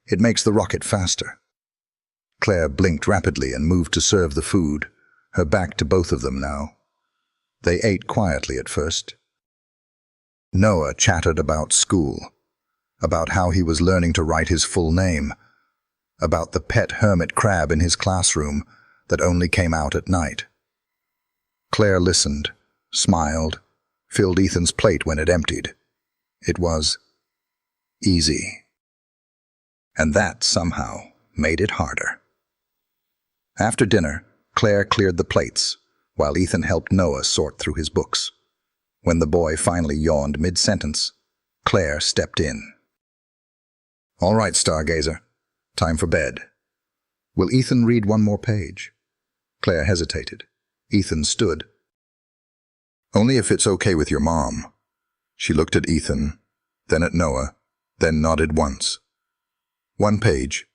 It makes the rocket faster. Claire blinked rapidly and moved to serve the food, her back to both of them now. They ate quietly at first. Noah chattered about school, about how he was learning to write his full name, about the pet hermit crab in his classroom that only came out at night. Claire listened, smiled, filled Ethan's plate when it emptied. It was easy. And that somehow made it harder. After dinner, Claire cleared the plates, while Ethan helped Noah sort through his books. When the boy finally yawned mid-sentence, Claire stepped in. All right, stargazer. Time for bed. Will Ethan read one more page? Claire hesitated. Ethan stood. Only if it's okay with your mom. She looked at Ethan, then at Noah, then nodded once. One page.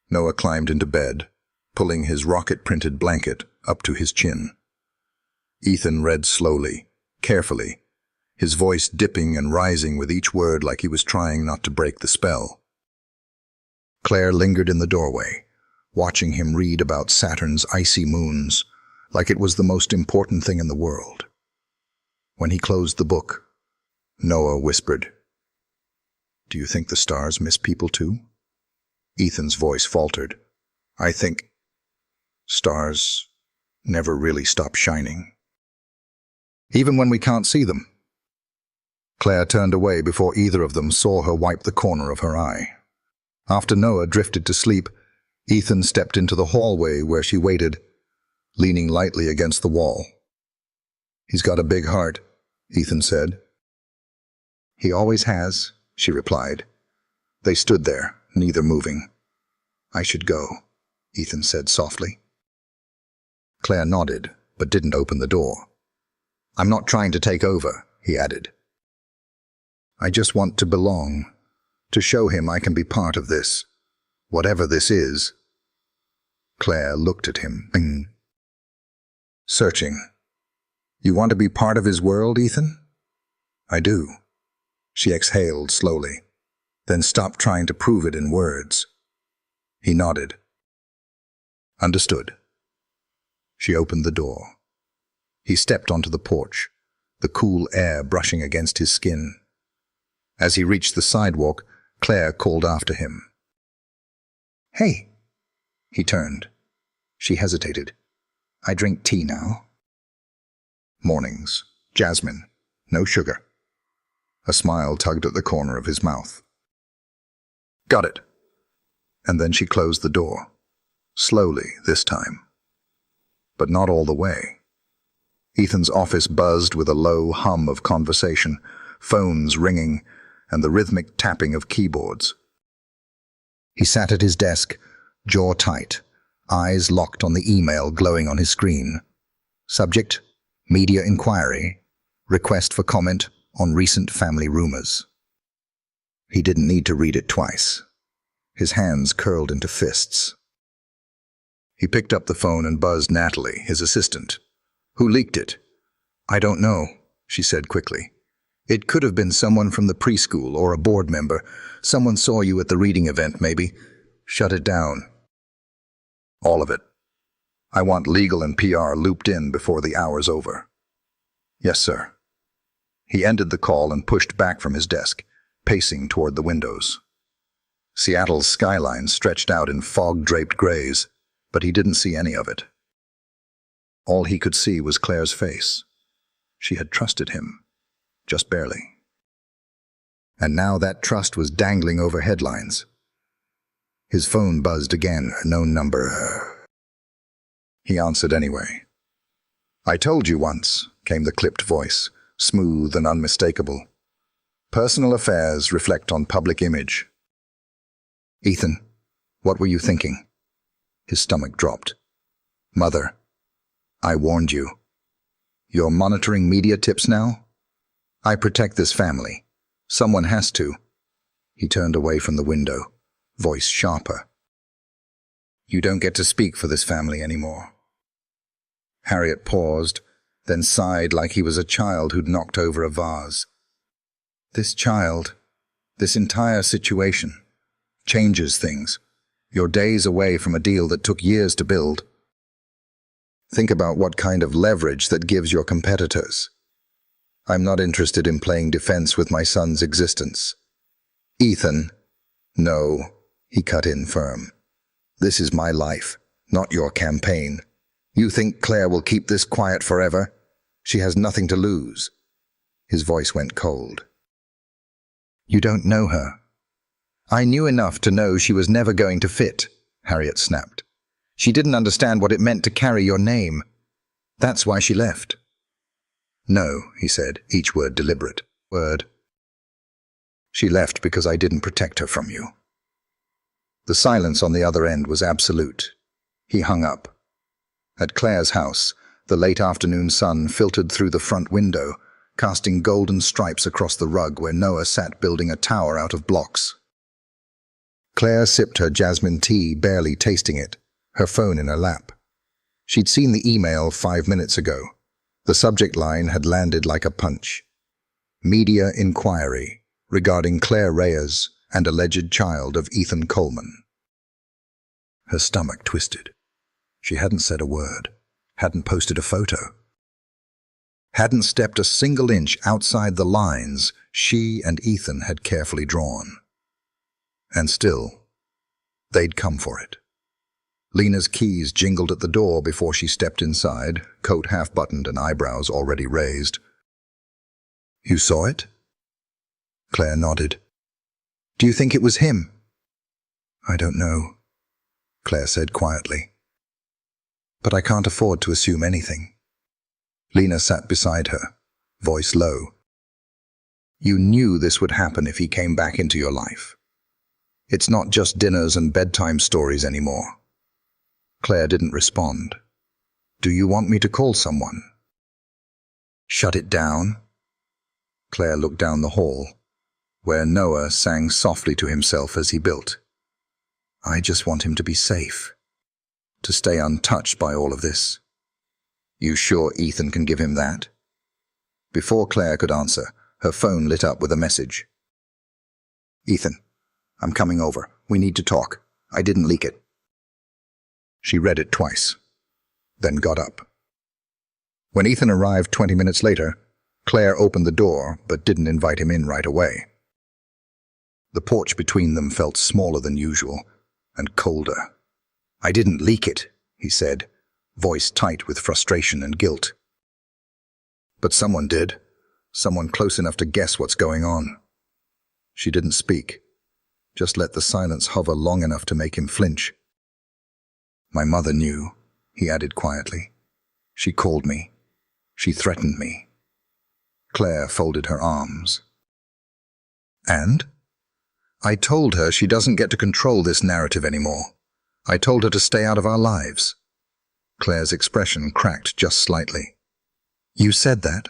Noah climbed into bed, pulling his rocket-printed blanket up to his chin. Ethan read slowly, carefully, his voice dipping and rising with each word like he was trying not to break the spell. Claire lingered in the doorway, watching him read about Saturn's icy moons, like it was the most important thing in the world. When he closed the book, Noah whispered, Do you think the stars miss people too? Ethan's voice faltered. I think stars never really stop shining. Even when we can't see them. Claire turned away before either of them saw her wipe the corner of her eye. After Noah drifted to sleep, Ethan stepped into the hallway where she waited, leaning lightly against the wall. He's got a big heart, Ethan said. He always has, she replied. They stood there, neither moving. I should go, Ethan said softly. Claire nodded, but didn't open the door. I'm not trying to take over, he added. I just want to belong, to show him I can be part of this, whatever this is. Claire looked at him, searching. You want to be part of his world, Ethan? I do. She exhaled slowly, then stopped trying to prove it in words. He nodded. Understood. She opened the door. He stepped onto the porch, the cool air brushing against his skin. As he reached the sidewalk, Claire called after him. Hey! He turned. She hesitated. I drink tea now. Mornings. Jasmine. No sugar. A smile tugged at the corner of his mouth. Got it. And then she closed the door. Slowly, this time. But not all the way. Ethan's office buzzed with a low hum of conversation, phones ringing, and the rhythmic tapping of keyboards. He sat at his desk, jaw tight, eyes locked on the email glowing on his screen. Subject, media inquiry, request for comment on recent family rumors. He didn't need to read it twice. His hands curled into fists. He picked up the phone and buzzed Natalie, his assistant. Who leaked it? I don't know, she said quickly. It could have been someone from the preschool or a board member. Someone saw you at the reading event, maybe. Shut it down. All of it. I want legal and PR looped in before the hour's over. Yes, sir. He ended the call and pushed back from his desk, pacing toward the windows. Seattle's skyline stretched out in fog-draped grays, but he didn't see any of it. All he could see was Claire's face. She had trusted him. Just barely. And now that trust was dangling over headlines. His phone buzzed again, a known number. He answered anyway. I told you once, came the clipped voice, smooth and unmistakable. Personal affairs reflect on public image. Ethan, what were you thinking? His stomach dropped. Mother, I warned you. You're monitoring media tips now? I protect this family. Someone has to. He turned away from the window, voice sharper. You don't get to speak for this family anymore." Harriet paused, then sighed like he was a child who'd knocked over a vase. "This child, this entire situation, changes things. You're days away from a deal that took years to build. Think about what kind of leverage that gives your competitors. I'm not interested in playing defense with my son's existence." "Ethan." "No," he cut in firm. "This is my life, not your campaign. You think Claire will keep this quiet forever? She has nothing to lose." His voice went cold. "You don't know her." "I knew enough to know she was never going to fit," Harriet snapped. "She didn't understand what it meant to carry your name. That's why she left." "No," he said, each word deliberate. "Word. She left because I didn't protect her from you." The silence on the other end was absolute. He hung up. At Claire's house, the late afternoon sun filtered through the front window, casting golden stripes across the rug where Noah sat building a tower out of blocks. Claire sipped her jasmine tea, barely tasting it, her phone in her lap. She'd seen the email 5 minutes ago. The subject line had landed like a punch. Media inquiry regarding Claire Reyes and alleged child of Ethan Coleman. Her stomach twisted. She hadn't said a word, hadn't posted a photo, hadn't stepped a single inch outside the lines she and Ethan had carefully drawn. And still, they'd come for it. Lena's keys jingled at the door before she stepped inside, coat half-buttoned and eyebrows already raised. "You saw it?" Claire nodded. "Do you think it was him?" "I don't know," Claire said quietly. "But I can't afford to assume anything." Lena sat beside her, voice low. "You knew this would happen if he came back into your life. It's not just dinners and bedtime stories anymore." Claire didn't respond. "Do you want me to call someone?" "Shut it down?" Claire looked down the hall, where Noah sang softly to himself as he built. "I just want him to be safe, to stay untouched by all of this." "You sure Ethan can give him that?" Before Claire could answer, her phone lit up with a message. "Ethan, I'm coming over. We need to talk. I didn't leak it." She read it twice, then got up. When Ethan arrived 20 minutes later, Claire opened the door but didn't invite him in right away. The porch between them felt smaller than usual and colder. "I didn't leak it," he said, voice tight with frustration and guilt. "But someone did, someone close enough to guess what's going on." She didn't speak, just let the silence hover long enough to make him flinch. "My mother knew," he added quietly. "She called me. She threatened me." Claire folded her arms. "And?" "I told her she doesn't get to control this narrative anymore. I told her to stay out of our lives." Claire's expression cracked just slightly. "You said that?"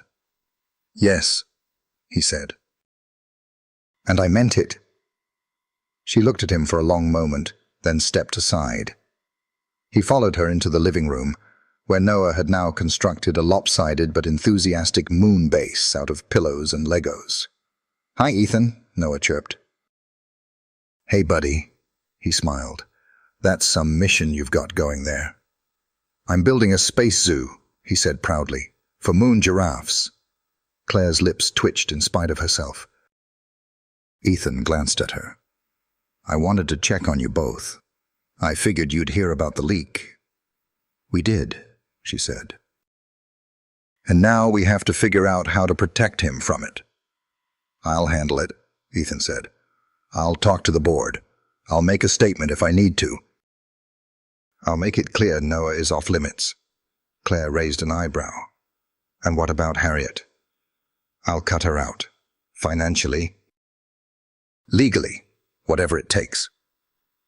"Yes," he said. "And I meant it." She looked at him for a long moment, then stepped aside. He followed her into the living room, where Noah had now constructed a lopsided but enthusiastic moon base out of pillows and Legos. "Hi, Ethan," Noah chirped. "Hey, buddy," he smiled. "That's some mission you've got going there." "I'm building a space zoo," he said proudly, "for moon giraffes." Claire's lips twitched in spite of herself. Ethan glanced at her. "I wanted to check on you both. I figured you'd hear about the leak." "We did," she said. "And now we have to figure out how to protect him from it." "I'll handle it," Ethan said. "I'll talk to the board. I'll make a statement if I need to." "I'll make it clear Noah is off limits." Claire raised an eyebrow. "And what about Harriet?" "I'll cut her out. Financially. Legally. Whatever it takes."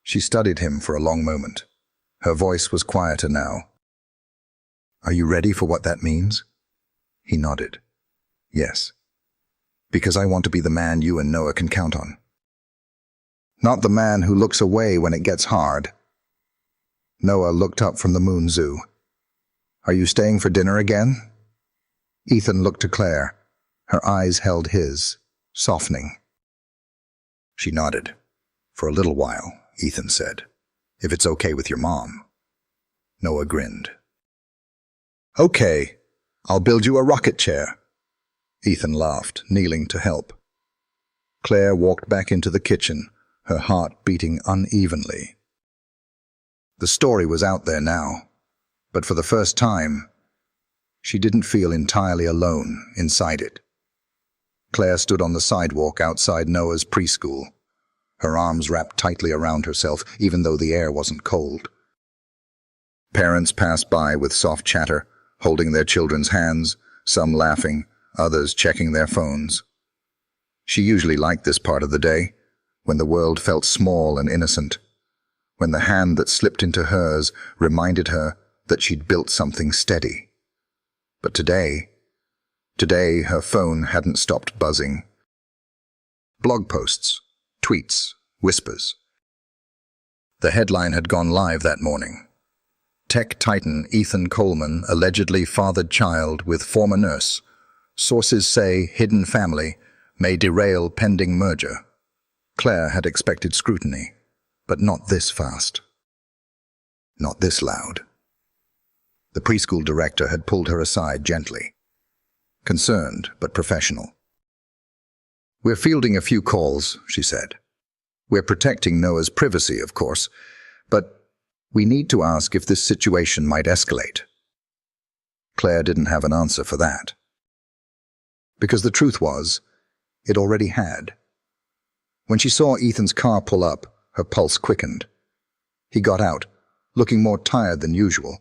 She studied him for a long moment. Her voice was quieter now. "Are you ready for what that means?" He nodded. "Yes. Because I want to be the man you and Noah can count on. Not the man who looks away when it gets hard." Noah looked up from the moon zoo. Are you staying for dinner again? Ethan looked to Claire. Her eyes held his, softening. She nodded. For a little while, Ethan said. If it's okay with your mom. Noah grinned. Okay, I'll build you a rocket chair. Ethan laughed, kneeling to help. Claire walked back into the kitchen, her heart beating unevenly. The story was out there now, but for the first time, she didn't feel entirely alone inside it. Claire stood on the sidewalk outside Noah's preschool, her arms wrapped tightly around herself, even though the air wasn't cold. Parents passed by with soft chatter, holding their children's hands, some laughing, others checking their phones. She usually liked this part of the day, when the world felt small and innocent, when the hand that slipped into hers reminded her that she'd built something steady. But today her phone hadn't stopped buzzing. Blog posts, tweets, whispers. The headline had gone live that morning. Tech titan Ethan Coleman allegedly fathered child with former nurse. Sources say hidden family may derail pending merger. Claire had expected scrutiny, but not this fast. Not this loud. The preschool director had pulled her aside gently. Concerned, but professional. We're fielding a few calls, she said. We're protecting Noah's privacy, of course, but we need to ask if this situation might escalate. Claire didn't have an answer for that. Because the truth was, it already had. When she saw Ethan's car pull up, her pulse quickened. He got out, looking more tired than usual,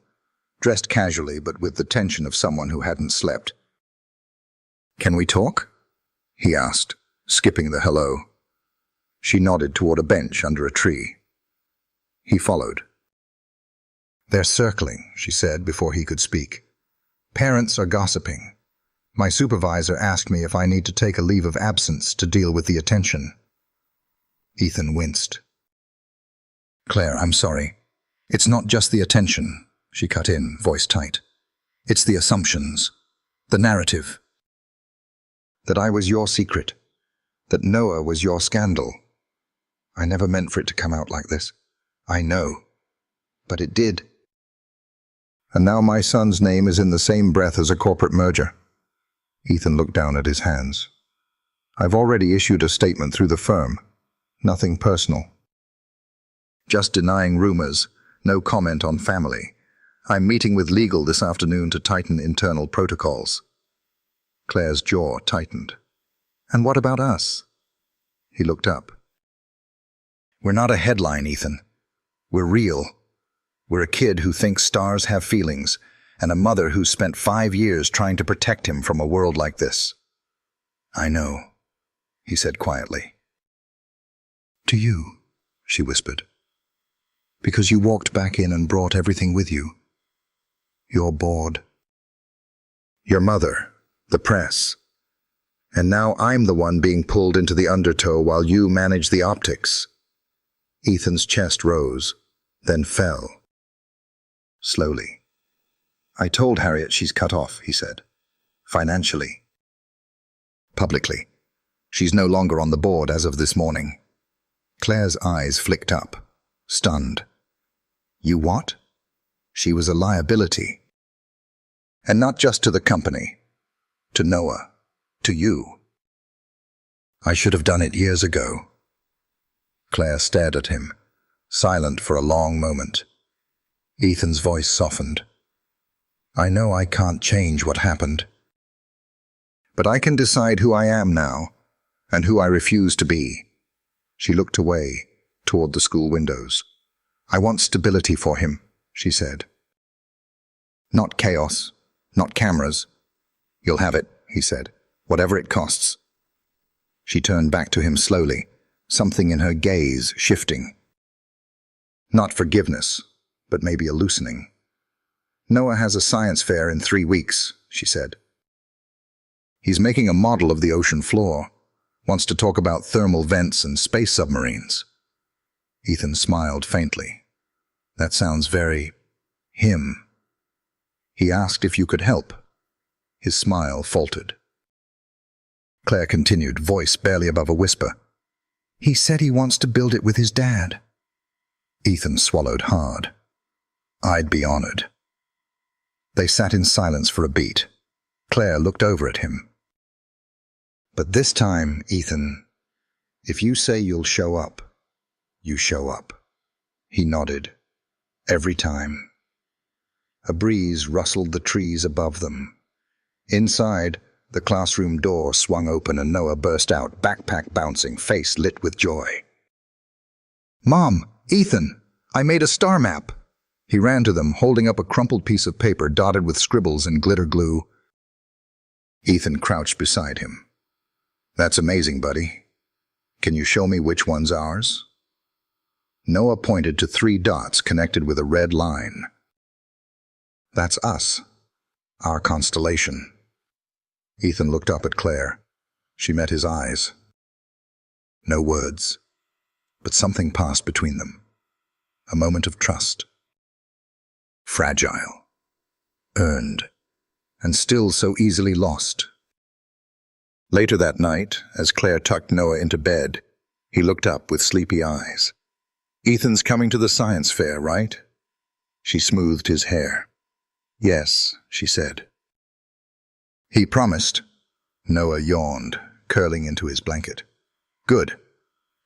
dressed casually but with the tension of someone who hadn't slept. Can we talk? He asked, skipping the hello. She nodded toward a bench under a tree. He followed. They're circling, she said before he could speak. Parents are gossiping. My supervisor asked me if I need to take a leave of absence to deal with the attention. Ethan winced. Claire, I'm sorry. It's not just the attention, she cut in, voice tight. It's the assumptions, the narrative. That I was your secret, that Noah was your scandal. I never meant for it to come out like this. I know. But it did. And now my son's name is in the same breath as a corporate merger. Ethan looked down at his hands. I've already issued a statement through the firm. Nothing personal. Just denying rumors, no comment on family. I'm meeting with legal this afternoon to tighten internal protocols. Claire's jaw tightened. And what about us? He looked up. We're not a headline, Ethan. We're real. We're a kid who thinks stars have feelings, and a mother who spent 5 years trying to protect him from a world like this. I know, he said quietly. To you, she whispered. Because you walked back in and brought everything with you. You're bored. Your mother, the press. And now I'm the one being pulled into the undertow while you manage the optics. Ethan's chest rose, then fell. Slowly. I told Harriet she's cut off, he said. Financially. Publicly. She's no longer on the board as of this morning. Claire's eyes flicked up, stunned. You what? She was a liability. And not just to the company. To Noah. To you. I should have done it years ago. Claire stared at him, silent for a long moment. Ethan's voice softened. I know I can't change what happened. But I can decide who I am now, and who I refuse to be. She looked away, toward the school windows. I want stability for him, she said. Not chaos, not cameras. You'll have it, he said, whatever it costs. She turned back to him slowly, something in her gaze shifting. Not forgiveness, but maybe a loosening. Noah has a science fair in 3 weeks, she said. He's making a model of the ocean floor, wants to talk about thermal vents and space submarines. Ethan smiled faintly. That sounds very him. He asked if you could help. His smile faltered. Claire continued, voice barely above a whisper. He said he wants to build it with his dad. Ethan swallowed hard. I'd be honored. They sat in silence for a beat. Claire looked over at him. But this time, Ethan, if you say you'll show up, you show up. He nodded. Every time. A breeze rustled the trees above them. Inside, the classroom door swung open and Noah burst out, backpack bouncing, face lit with joy. Mom! Ethan! I made a star map! He ran to them, holding up a crumpled piece of paper dotted with scribbles and glitter glue. Ethan crouched beside him. That's amazing, buddy. Can you show me which one's ours? Noah pointed to 3 dots connected with a red line. That's us. Our constellation. Ethan looked up at Claire. She met his eyes. No words, but something passed between them. A moment of trust. Fragile. Earned. And still so easily lost. Later that night, as Claire tucked Noah into bed, he looked up with sleepy eyes. Ethan's coming to the science fair, right? She smoothed his hair. Yes, she said. He promised. Noah yawned, curling into his blanket. Good,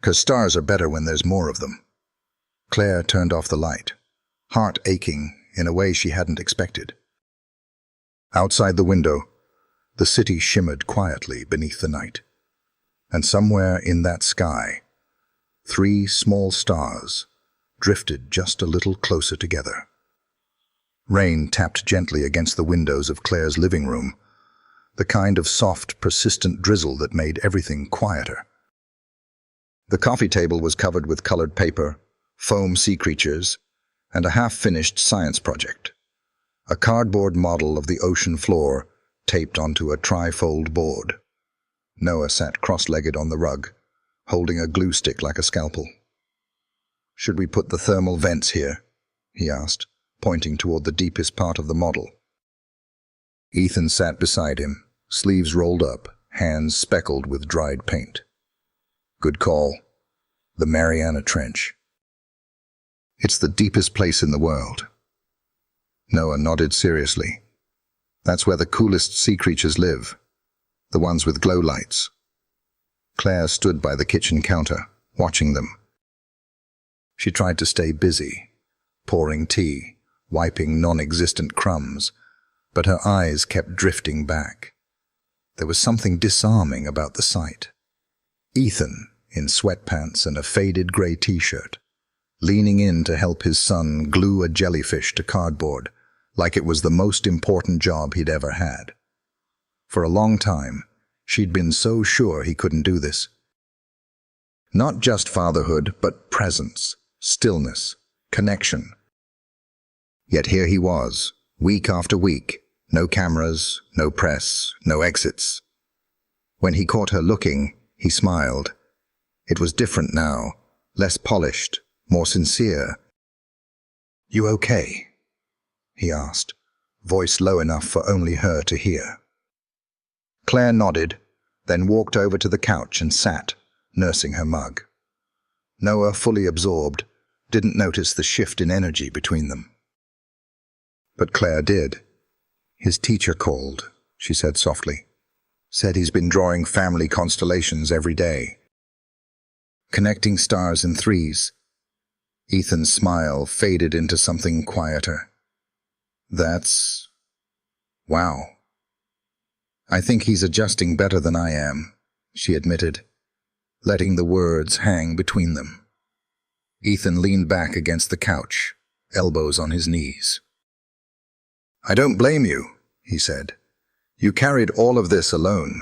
'cause stars are better when there's more of them. Claire turned off the light, heart aching in a way she hadn't expected. Outside the window, the city shimmered quietly beneath the night. And somewhere in that sky, 3 small stars drifted just a little closer together. Rain tapped gently against the windows of Claire's living room, the kind of soft, persistent drizzle that made everything quieter. The coffee table was covered with colored paper, foam sea creatures, and a half-finished science project. A cardboard model of the ocean floor taped onto a tri-fold board. Noah sat cross-legged on the rug, holding a glue stick like a scalpel. Should we put the thermal vents here? He asked, pointing toward the deepest part of the model. Ethan sat beside him, sleeves rolled up, hands speckled with dried paint. Good call. The Mariana Trench. It's the deepest place in the world. Noah nodded seriously. That's where the coolest sea creatures live, the ones with glow lights. Claire stood by the kitchen counter, watching them. She tried to stay busy, pouring tea, wiping non-existent crumbs, but her eyes kept drifting back. There was something disarming about the sight. Ethan, in sweatpants and a faded grey t-shirt, leaning in to help his son glue a jellyfish to cardboard, like it was the most important job he'd ever had. For a long time, she'd been so sure he couldn't do this. Not just fatherhood, but presence, stillness, connection. Yet here he was, week after week, no cameras, no press, no exits. When he caught her looking, he smiled. It was different now, less polished, more sincere. You okay? He asked, voice low enough for only her to hear. Claire nodded, then walked over to the couch and sat, nursing her mug. Noah, fully absorbed, didn't notice the shift in energy between them. But Claire did. His teacher called, she said softly. Said he's been drawing family constellations every day. Connecting stars in 3s. Ethan's smile faded into something quieter. That's... wow. I think he's adjusting better than I am, she admitted, letting the words hang between them. Ethan leaned back against the couch, elbows on his knees. I don't blame you, he said. You carried all of this alone.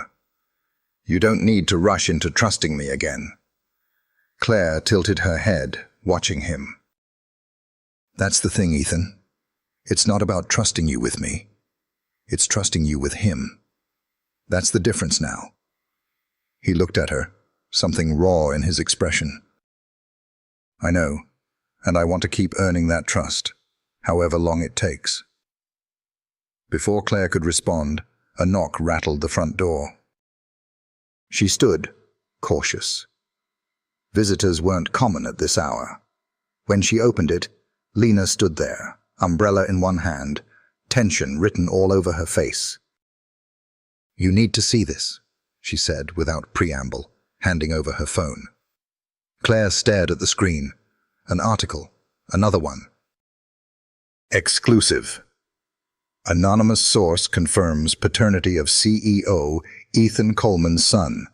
You don't need to rush into trusting me again. Claire tilted her head, watching him. That's the thing, Ethan. It's not about trusting you with me. It's trusting you with him. That's the difference now. He looked at her, something raw in his expression. I know, and I want to keep earning that trust, however long it takes. Before Claire could respond, a knock rattled the front door. She stood, cautious. Visitors weren't common at this hour. When she opened it, Lena stood there, umbrella in one hand, tension written all over her face. "You need to see this," she said without preamble, handing over her phone. Claire stared at the screen. An article, another one. Exclusive. Anonymous source confirms paternity of CEO Ethan Coleman's son.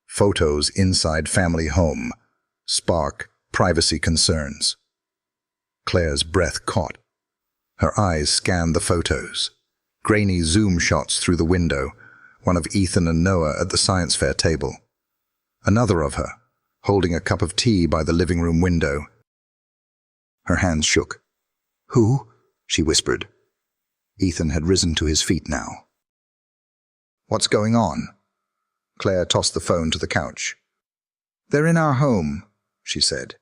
Photos inside family home. Spark privacy concerns. Claire's breath caught. Her eyes scanned the photos. Grainy zoom shots through the window, one of Ethan and Noah at the science fair table. Another of her, holding a cup of tea by the living room window. Her hands shook. "Who?" she whispered. Ethan had risen to his feet now. "What's going on?" Claire tossed the phone to the couch. "They're in our home," she said.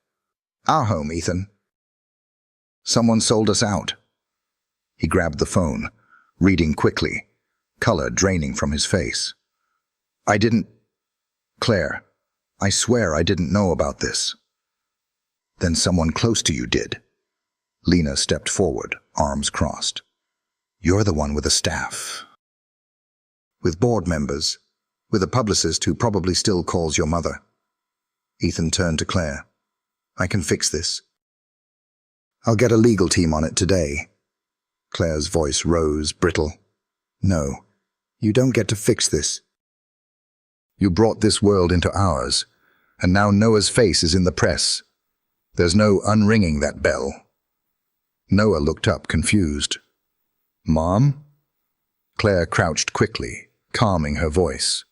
"Our home, Ethan. Someone sold us out." He grabbed the phone, reading quickly, color draining from his face. "I didn't... Claire, I swear I didn't know about this." "Then someone close to you did." Lena stepped forward, arms crossed. "You're the one with a staff. With board members, with a publicist who probably still calls your mother." Ethan turned to Claire. "I can fix this. I'll get a legal team on it today." Claire's voice rose, brittle. "No, you don't get to fix this. You brought this world into ours, and now Noah's face is in the press. There's no unringing that bell." Noah looked up, confused. "Mom?" Claire crouched quickly, calming her voice.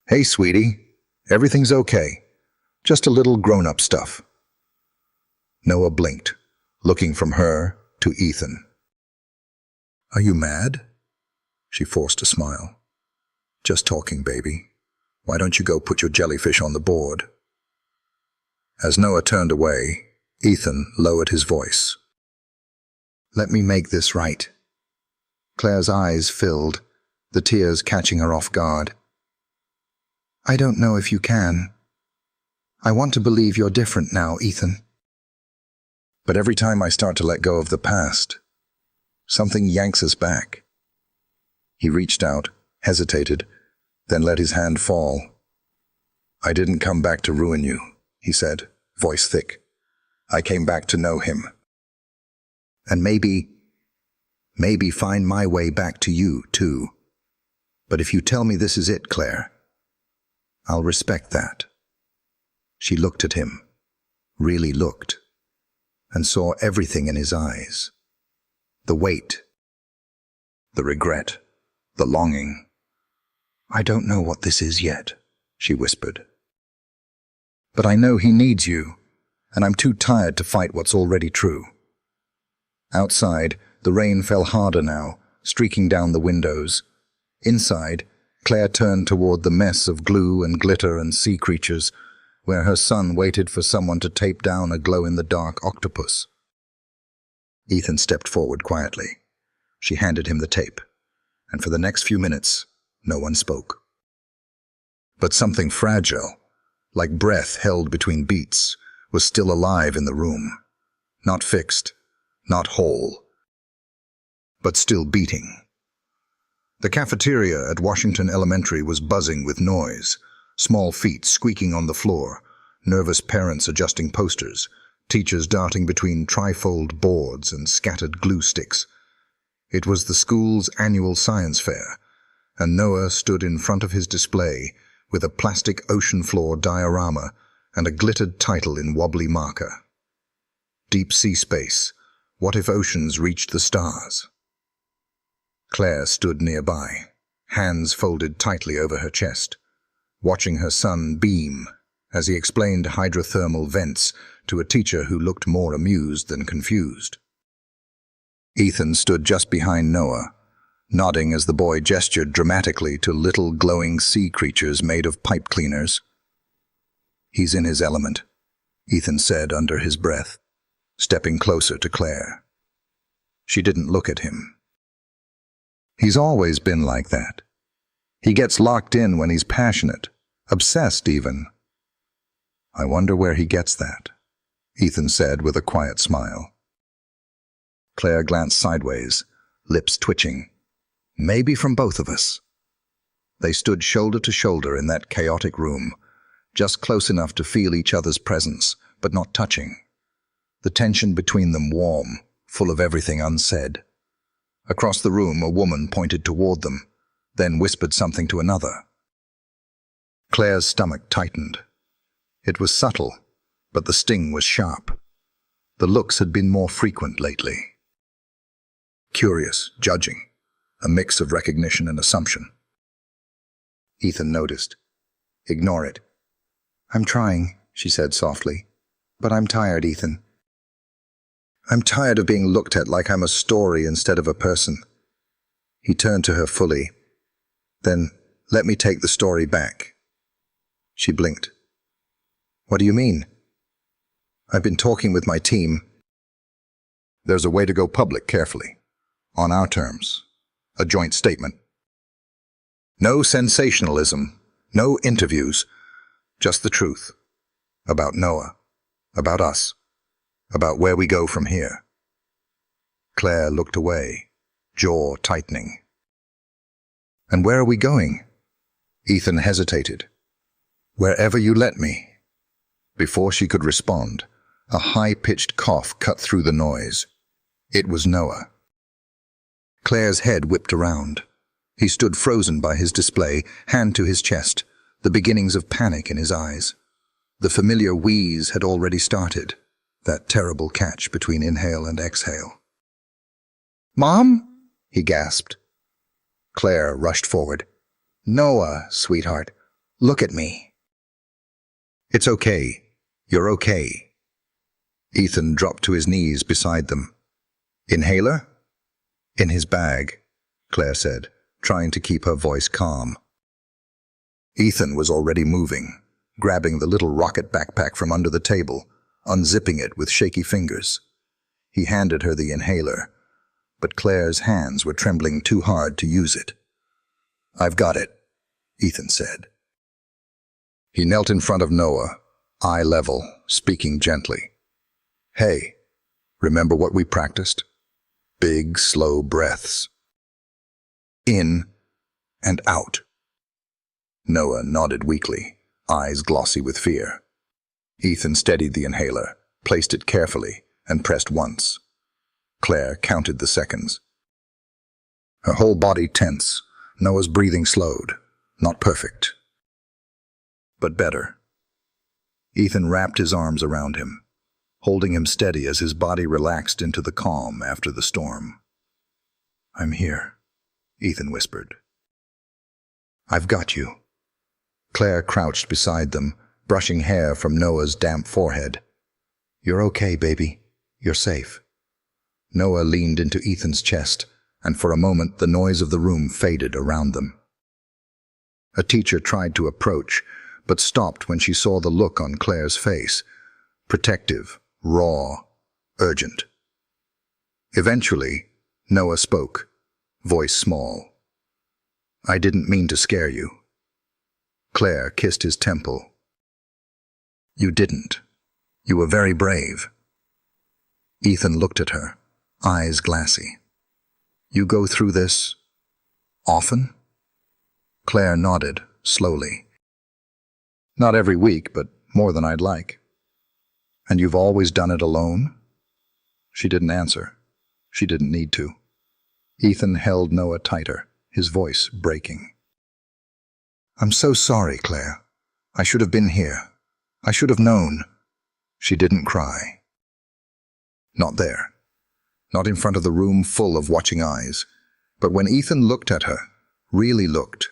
"Hey, sweetie. Everything's okay. Just a little grown-up stuff." Noah blinked, looking from her to Ethan. "Are you mad?" She forced a smile. "Just talking, baby. Why don't you go put your jellyfish on the board?" As Noah turned away, Ethan lowered his voice. "Let me make this right." Claire's eyes filled, the tears catching her off guard. "I don't know if you can. I want to believe you're different now, Ethan. But every time I start to let go of the past, something yanks us back." He reached out, hesitated, then let his hand fall. "I didn't come back to ruin you," he said, voice thick. "I came back to know him. And maybe find my way back to you, too. But if you tell me this is it, Claire, I'll respect that." She looked at him, really looked, and saw everything in his eyes. The weight, the regret, the longing. "I don't know what this is yet," she whispered. "But I know he needs you, and I'm too tired to fight what's already true." Outside, the rain fell harder now, streaking down the windows. Inside, Claire turned toward the mess of glue and glitter and sea creatures, where her son waited for someone to tape down a glow-in-the-dark octopus. Ethan stepped forward quietly. She handed him the tape, and for the next few minutes, no one spoke. But something fragile, like breath held between beats, was still alive in the room. Not fixed, not whole, but still beating. The cafeteria at Washington Elementary was buzzing with noise, small feet squeaking on the floor, nervous parents adjusting posters, teachers darting between trifold boards and scattered glue sticks. It was the school's annual science fair, and Noah stood in front of his display with a plastic ocean floor diorama and a glittered title in wobbly marker. Deep sea space. What if oceans reached the stars? Claire stood nearby, hands folded tightly over her chest, watching her son beam as he explained hydrothermal vents to a teacher who looked more amused than confused. Ethan stood just behind Noah, nodding as the boy gestured dramatically to little glowing sea creatures made of pipe cleaners. He's in his element. Ethan said under his breath, stepping closer to Claire. She didn't look at him. He's always been like that. He gets locked in when he's passionate, obsessed even. I wonder where he gets that, Ethan said with a quiet smile. Claire glanced sideways, lips twitching. Maybe from both of us. They stood shoulder to shoulder in that chaotic room, just close enough to feel each other's presence, but not touching. The tension between them warm, full of everything unsaid. Across the room, a woman pointed toward them, then whispered something to another. Claire's stomach tightened. It was subtle, but the sting was sharp. The looks had been more frequent lately. Curious, judging, a mix of recognition and assumption. Ethan noticed. Ignore it. I'm trying, she said softly. But I'm tired, Ethan. I'm tired of being looked at like I'm a story instead of a person. He turned to her fully. Then, let me take the story back. She blinked. What do you mean? I've been talking with my team. There's a way to go public carefully. On our terms. A joint statement. No sensationalism. No interviews. Just the truth. About Noah. About us. About where we go from here. Claire looked away, jaw tightening. And where are we going? Ethan hesitated. Wherever you let me. Before she could respond, a high-pitched cough cut through the noise. It was Noah. Claire's head whipped around. He stood frozen by his display, hand to his chest, the beginnings of panic in his eyes. The familiar wheeze had already started, that terrible catch between inhale and exhale. Mom? He gasped. Claire rushed forward. Noah, sweetheart, look at me. It's okay. You're okay. Ethan dropped to his knees beside them. Inhaler? In his bag, Claire said, trying to keep her voice calm. Ethan was already moving, grabbing the little rocket backpack from under the table, unzipping it with shaky fingers. He handed her the inhaler, but Claire's hands were trembling too hard to use it. I've got it, Ethan said. He knelt in front of Noah, eye level, speaking gently. Hey, remember what we practiced? Big, slow breaths. In and out. Noah nodded weakly, eyes glossy with fear. Ethan steadied the inhaler, placed it carefully, and pressed once. Claire counted the seconds. Her whole body tense, Noah's breathing slowed. Not perfect, but better. Ethan wrapped his arms around him, holding him steady as his body relaxed into the calm after the storm. I'm here, Ethan whispered. I've got you. Claire crouched beside them, brushing hair from Noah's damp forehead. You're okay, baby. You're safe. Noah leaned into Ethan's chest, and for a moment the noise of the room faded around them. A teacher tried to approach, but stopped when she saw the look on Claire's face. Protective, raw, urgent. Eventually, Noah spoke, voice small. I didn't mean to scare you. Claire kissed his temple. You didn't. You were very brave. Ethan looked at her, eyes glassy. You go through this often? Claire nodded, slowly. Not every week, but more than I'd like. And you've always done it alone? She didn't answer. She didn't need to. Ethan held Noah tighter, his voice breaking. I'm so sorry, Claire. I should have been here. I should have known. She didn't cry. Not there. Not in front of the room full of watching eyes. But when Ethan looked at her, really looked,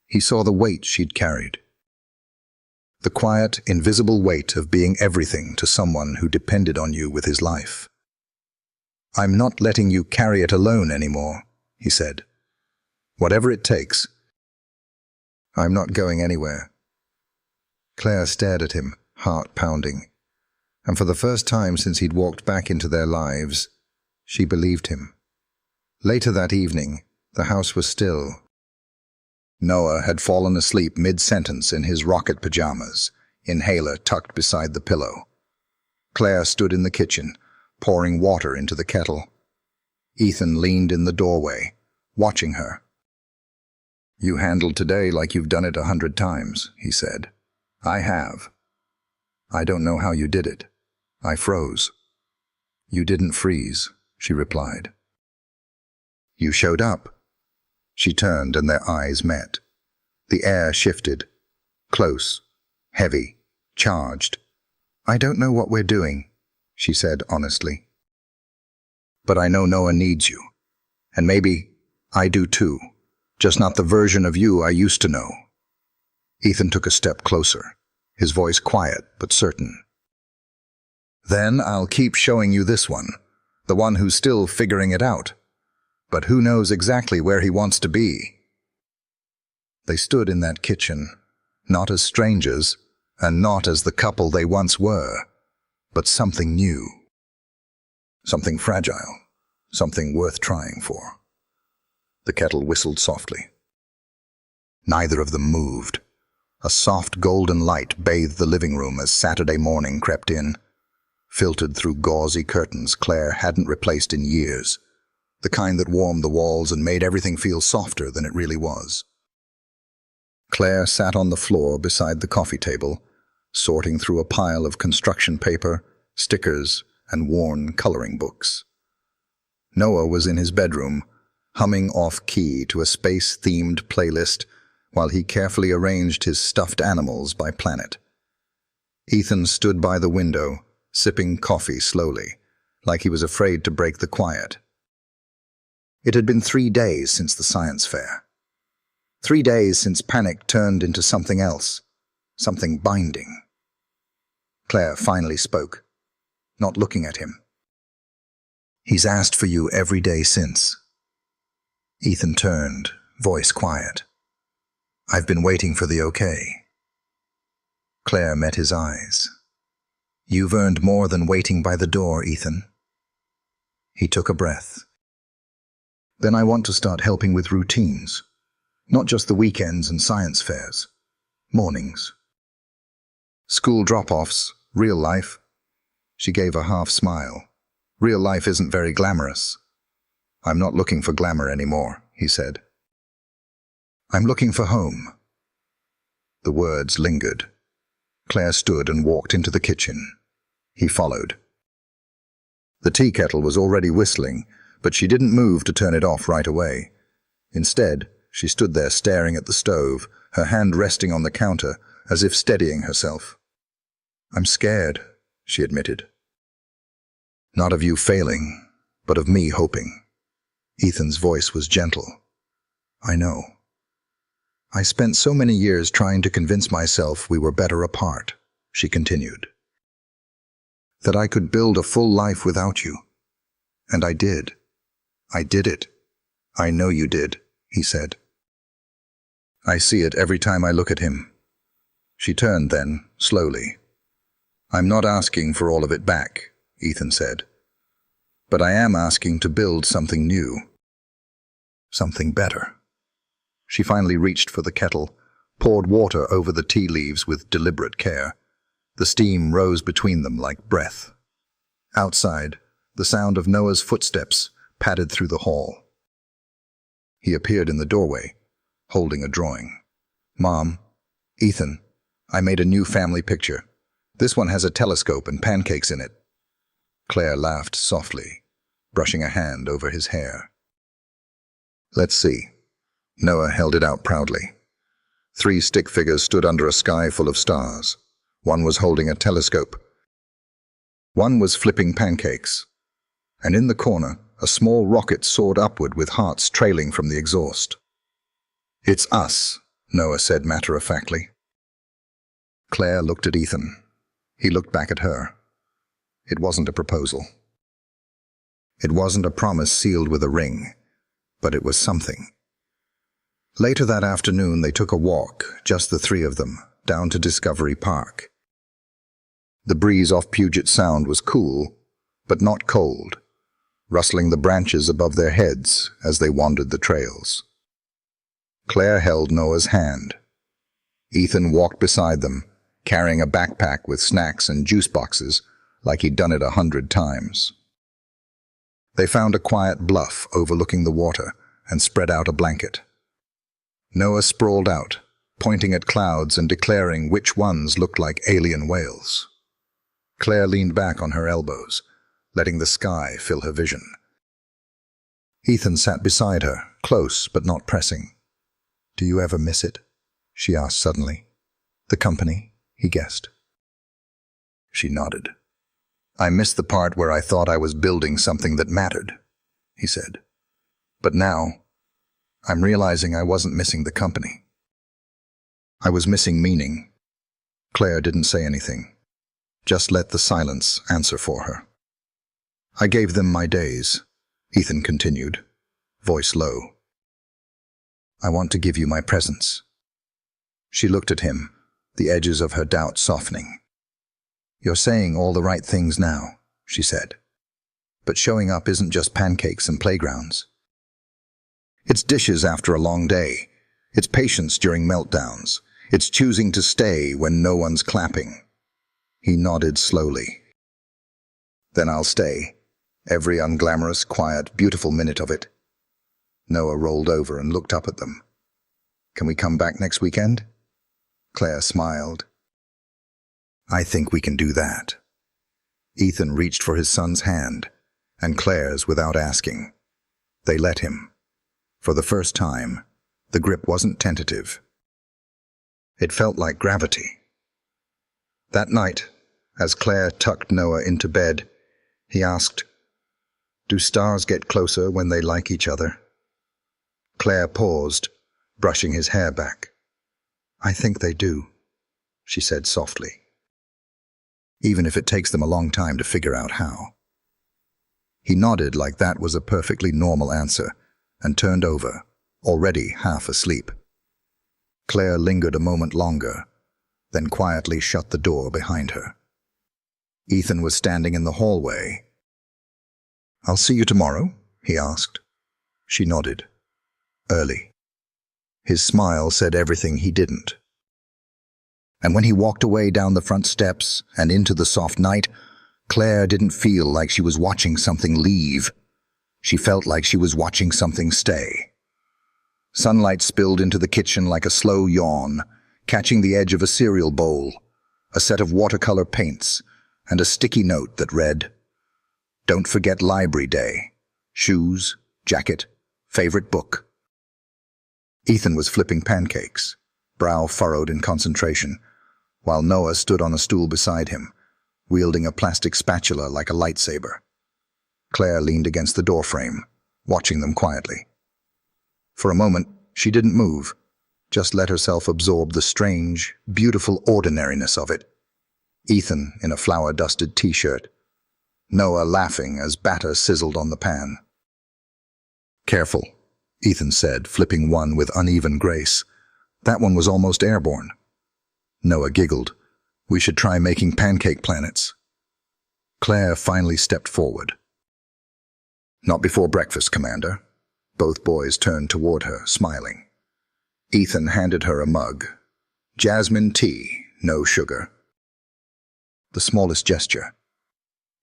he saw the weight she'd carried. The quiet, invisible weight of being everything to someone who depended on you with his life. I'm not letting you carry it alone anymore, he said. Whatever it takes. I'm not going anywhere. Claire stared at him, heart pounding. And for the first time since he'd walked back into their lives, she believed him. Later that evening, the house was still. Noah had fallen asleep mid-sentence in his rocket pajamas, inhaler tucked beside the pillow. Claire stood in the kitchen, pouring water into the kettle. Ethan leaned in the doorway, watching her. "You handled today like you've done it 100 times, he said. "I have. I don't know how you did it. I froze." "You didn't freeze," she replied. "You showed up." She turned and their eyes met. The air shifted. Close, heavy, charged. "I don't know what we're doing," she said honestly. "But I know Noah needs you. And maybe I do too. Just not the version of you I used to know." Ethan took a step closer, his voice quiet but certain. "Then I'll keep showing you this one, the one who's still figuring it out. But who knows exactly where he wants to be?" They stood in that kitchen, not as strangers, and not as the couple they once were, but something new. Something fragile, something worth trying for. The kettle whistled softly. Neither of them moved. A soft golden light bathed the living room as Saturday morning crept in, filtered through gauzy curtains Claire hadn't replaced in years, the kind that warmed the walls and made everything feel softer than it really was. Claire sat on the floor beside the coffee table, sorting through a pile of construction paper, stickers, and worn coloring books. Noah was in his bedroom, humming off-key to a space-themed playlist while he carefully arranged his stuffed animals by planet. Ethan stood by the window, sipping coffee slowly, like he was afraid to break the quiet. It had been 3 days since the science fair. 3 days since panic turned into something else, something binding. Claire finally spoke, not looking at him. "He's asked for you every day since." Ethan turned, voice quiet. "I've been waiting for the okay." Claire met his eyes. "You've earned more than waiting by the door, Ethan." He took a breath. "Then I want to start helping with routines. Not just the weekends and science fairs. Mornings. School drop-offs, real life." She gave a half smile. "Real life isn't very glamorous." "I'm not looking for glamour anymore," he said. "I'm looking for home." The words lingered. Claire stood and walked into the kitchen. He followed. The tea kettle was already whistling, but she didn't move to turn it off right away. Instead, she stood there staring at the stove, her hand resting on the counter, as if steadying herself. "I'm scared," she admitted. "Not of you failing, but of me hoping." Ethan's voice was gentle. "I know. I spent so many years trying to convince myself we were better apart," she continued. "That I could build a full life without you. And I did. I did it. I know you did," he said. "I see it every time I look at him." She turned then, slowly. "I'm not asking for all of it back," Ethan said. "But I am asking to build something new. Something better." She finally reached for the kettle, poured water over the tea leaves with deliberate care. The steam rose between them like breath. Outside, the sound of Noah's footsteps padded through the hall. He appeared in the doorway, holding a drawing. "Mom, Ethan, I made a new family picture. This one has a telescope and pancakes in it." Claire laughed softly, brushing a hand over his hair. "Let's see." Noah held it out proudly. 3 stick figures stood under a sky full of stars. One was holding a telescope. One was flipping pancakes. And in the corner, a small rocket soared upward with hearts trailing from the exhaust. "It's us," Noah said matter-of-factly. Claire looked at Ethan. He looked back at her. It wasn't a proposal. It wasn't a promise sealed with a ring, but it was something. Later that afternoon, they took a walk, just the 3 of them, down to Discovery Park. The breeze off Puget Sound was cool, but not cold, rustling the branches above their heads as they wandered the trails. Claire held Noah's hand. Ethan walked beside them, carrying a backpack with snacks and juice boxes like he'd done it 100 times. They found a quiet bluff overlooking the water and spread out a blanket. Noah sprawled out, pointing at clouds and declaring which ones looked like alien whales. Claire leaned back on her elbows, letting the sky fill her vision. Ethan sat beside her, close but not pressing. "Do you ever miss it?" she asked suddenly. "The company?" he guessed. She nodded. "I missed the part where I thought I was building something that mattered," he said. "But now, I'm realizing I wasn't missing the company. I was missing meaning." Claire didn't say anything, just let the silence answer for her. "I gave them my days," Ethan continued, voice low. "I want to give you my presence." She looked at him, the edges of her doubt softening. "You're saying all the right things now," she said. "But showing up isn't just pancakes and playgrounds. It's dishes after a long day. It's patience during meltdowns. It's choosing to stay when no one's clapping." He nodded slowly. "Then I'll stay. Every unglamorous, quiet, beautiful minute of it." Noah rolled over and looked up at them. "Can we come back next weekend?" Claire smiled. "I think we can do that." Ethan reached for his son's hand, and Claire's without asking. They let him. For the first time, the grip wasn't tentative. It felt like gravity. That night, as Claire tucked Noah into bed, he asked, "Do stars get closer when they like each other?" Claire paused, brushing his hair back. "I think they do," she said softly. "Even if it takes them a long time to figure out how." He nodded like that was a perfectly normal answer and turned over, already half asleep. Claire lingered a moment longer, then quietly shut the door behind her. Ethan was standing in the hallway. "I'll see you tomorrow?" he asked. She nodded. "Early." His smile said everything he didn't. And when he walked away down the front steps and into the soft night, Claire didn't feel like she was watching something leave. She felt like she was watching something stay. Sunlight spilled into the kitchen like a slow yawn, catching the edge of a cereal bowl, a set of watercolor paints, and a sticky note that read, "Don't forget library day. Shoes, jacket, favorite book." Ethan was flipping pancakes, brow furrowed in concentration, while Noah stood on a stool beside him, wielding a plastic spatula like a lightsaber. Claire leaned against the doorframe, watching them quietly. For a moment, she didn't move, just let herself absorb the strange, beautiful ordinariness of it. Ethan in a flour-dusted t-shirt, Noah laughing as batter sizzled on the pan. "Careful," Ethan said, flipping one with uneven grace. "That one was almost airborne." Noah giggled. "We should try making pancake planets." Claire finally stepped forward. "Not before breakfast, Commander." Both boys turned toward her, smiling. Ethan handed her a mug. Jasmine tea, no sugar. The smallest gesture,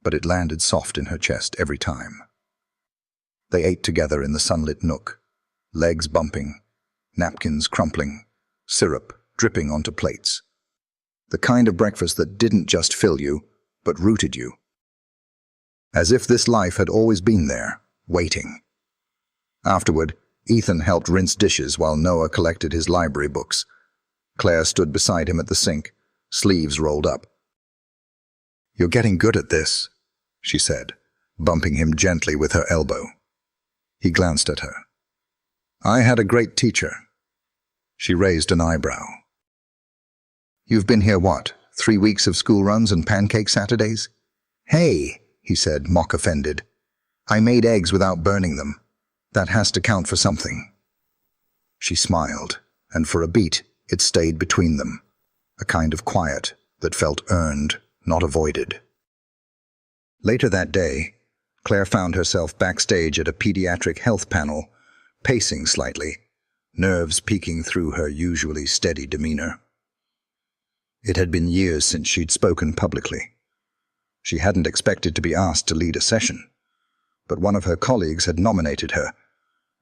but it landed soft in her chest every time. They ate together in the sunlit nook, legs bumping, napkins crumpling, syrup dripping onto plates. The kind of breakfast that didn't just fill you, but rooted you. As if this life had always been there, waiting. Afterward, Ethan helped rinse dishes while Noah collected his library books. Claire stood beside him at the sink, sleeves rolled up. "You're getting good at this," she said, bumping him gently with her elbow. He glanced at her. "I had a great teacher." She raised an eyebrow. "You've been here what, 3 weeks of school runs and pancake Saturdays?" "Hey," he said, mock-offended. "I made eggs without burning them. That has to count for something." She smiled, and for a beat, it stayed between them, a kind of quiet that felt earned, not avoided. Later that day, Claire found herself backstage at a pediatric health panel, pacing slightly, nerves peeking through her usually steady demeanor. It had been years since she'd spoken publicly. She hadn't expected to be asked to lead a session, but one of her colleagues had nominated her,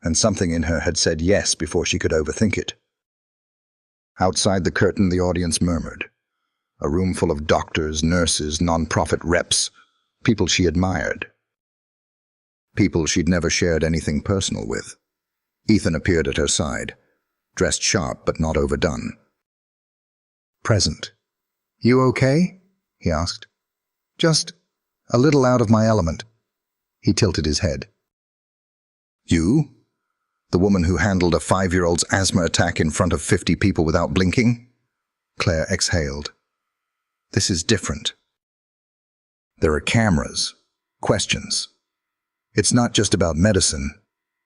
and something in her had said yes before she could overthink it. Outside the curtain, the audience murmured. A room full of doctors, nurses, non-profit reps, people she admired. People she'd never shared anything personal with. Ethan appeared at her side, dressed sharp but not overdone. Present. "You okay?" he asked. "Just a little out of my element." He tilted his head. "You? The woman who handled a 5-year-old's asthma attack in front of 50 people without blinking?" Claire exhaled. "This is different. There are cameras, questions. It's not just about medicine.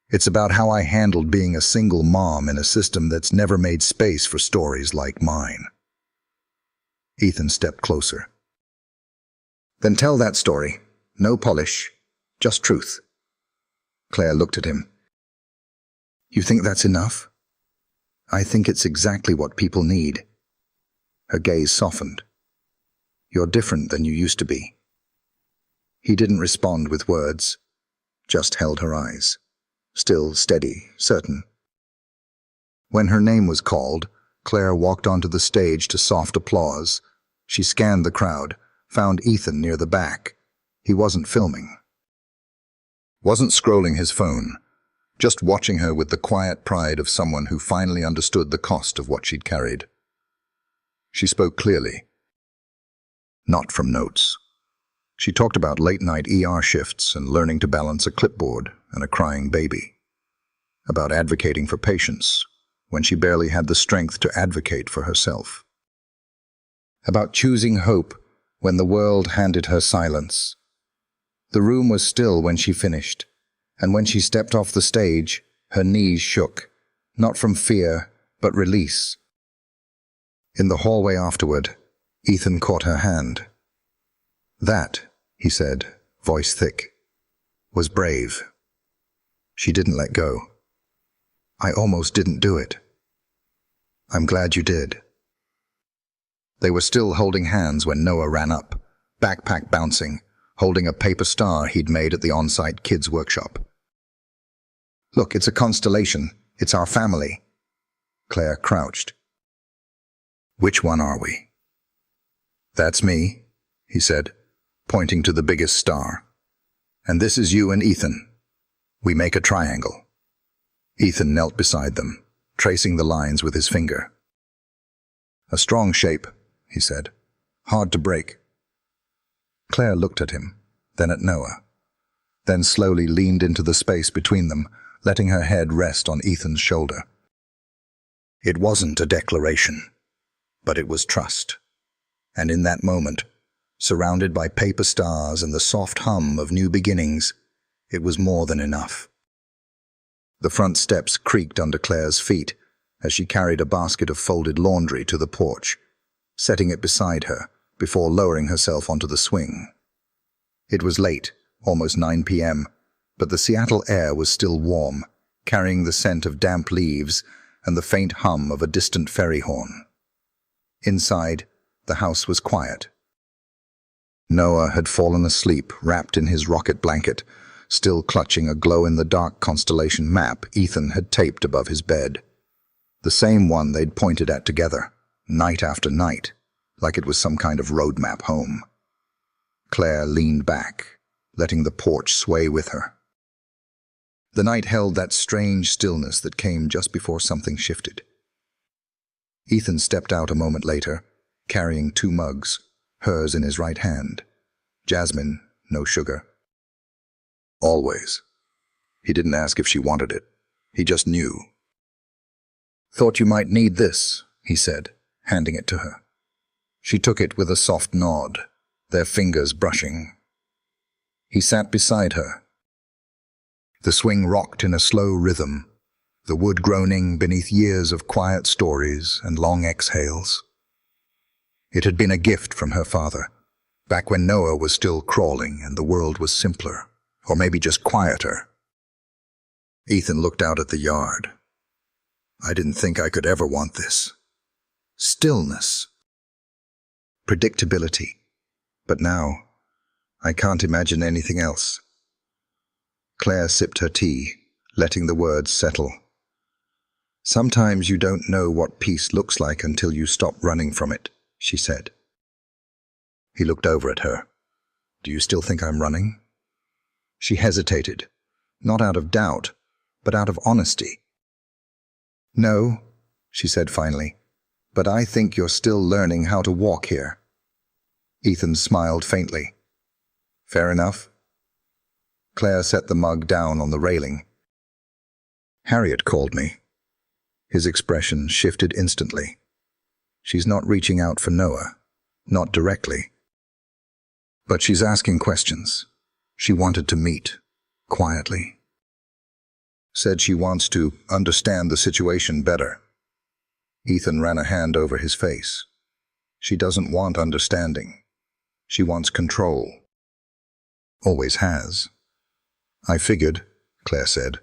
It's about how I handled being a single mom in a system that's never made space for stories like mine." Ethan stepped closer. "Then tell that story. No polish, just truth." Claire looked at him. "You think that's enough?" "I think it's exactly what people need." Her gaze softened. "You're different than you used to be." He didn't respond with words, just held her eyes, still steady, certain. When her name was called, Claire walked onto the stage to soft applause. She scanned the crowd, found Ethan near the back. He wasn't filming. Wasn't scrolling his phone, just watching her with the quiet pride of someone who finally understood the cost of what she'd carried. She spoke clearly. Not from notes. She talked about late-night ER shifts and learning to balance a clipboard and a crying baby. About advocating for patients when she barely had the strength to advocate for herself. About choosing hope when the world handed her silence. The room was still when she finished, and when she stepped off the stage, her knees shook, not from fear, but release. In the hallway afterward, Ethan caught her hand. "That," he said, voice thick, "was brave." She didn't let go. "I almost didn't do it." "I'm glad you did." They were still holding hands when Noah ran up, backpack bouncing, holding a paper star he'd made at the on-site kids' workshop. "Look, it's a constellation. It's our family." Claire crouched. "Which one are we?" "That's me," he said, pointing to the biggest star. "And this is you and Ethan. We make a triangle." Ethan knelt beside them, tracing the lines with his finger. "A strong shape," he said. "Hard to break." Claire looked at him, then at Noah, then slowly leaned into the space between them, letting her head rest on Ethan's shoulder. It wasn't a declaration, but it was trust. And in that moment, surrounded by paper stars and the soft hum of new beginnings, it was more than enough. The front steps creaked under Claire's feet as she carried a basket of folded laundry to the porch, setting it beside her before lowering herself onto the swing. It was late, almost 9 p.m., but the Seattle air was still warm, carrying the scent of damp leaves and the faint hum of a distant ferry horn. Inside, the house was quiet. Noah had fallen asleep, wrapped in his rocket blanket, still clutching a glow-in-the-dark constellation map Ethan had taped above his bed. The same one they'd pointed at together, night after night, like it was some kind of roadmap home. Claire leaned back, letting the porch sway with her. The night held that strange stillness that came just before something shifted. Ethan stepped out a moment later, carrying 2 mugs, hers in his right hand. Jasmine, no sugar. Always. He didn't ask if she wanted it. He just knew. "Thought you might need this," he said, handing it to her. She took it with a soft nod, their fingers brushing. He sat beside her. The swing rocked in a slow rhythm, the wood groaning beneath years of quiet stories and long exhales. It had been a gift from her father, Back when Noah was still crawling and the world was simpler, or maybe just quieter. Ethan looked out at the yard. I didn't think I could ever want this. Stillness. Predictability. But now, I can't imagine anything else. Claire sipped her tea, letting the words settle. Sometimes you don't know what peace looks like until you stop running from it, she said. He looked over at her. Do you still think I'm running? She hesitated, not out of doubt, but out of honesty. No, she said finally, but I think you're still learning how to walk here. Ethan smiled faintly. Fair enough. Claire set the mug down on the railing. Harriet called me. His expression shifted instantly. She's not reaching out for Noah, not directly. But she's asking questions. She wanted to meet, quietly. Said she wants to understand the situation better. Ethan ran a hand over his face. She doesn't want understanding. She wants control. Always has. I figured, Claire said,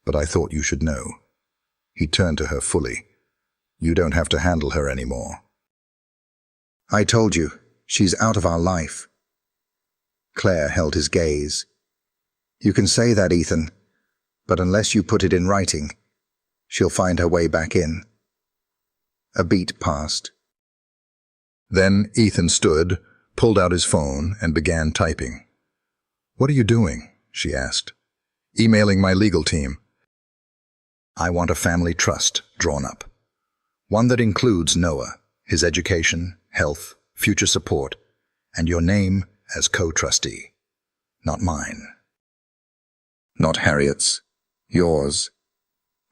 but I thought you should know. He turned to her fully. You don't have to handle her anymore. I told you, she's out of our life. Claire held his gaze. You can say that, Ethan, but unless you put it in writing, she'll find her way back in. A beat passed. Then Ethan stood, pulled out his phone, and began typing. What are you doing? She asked. Emailing my legal team. I want a family trust drawn up. One that includes Noah, his education, health, future support, and your name as co-trustee. Not mine. Not Harriet's. Yours.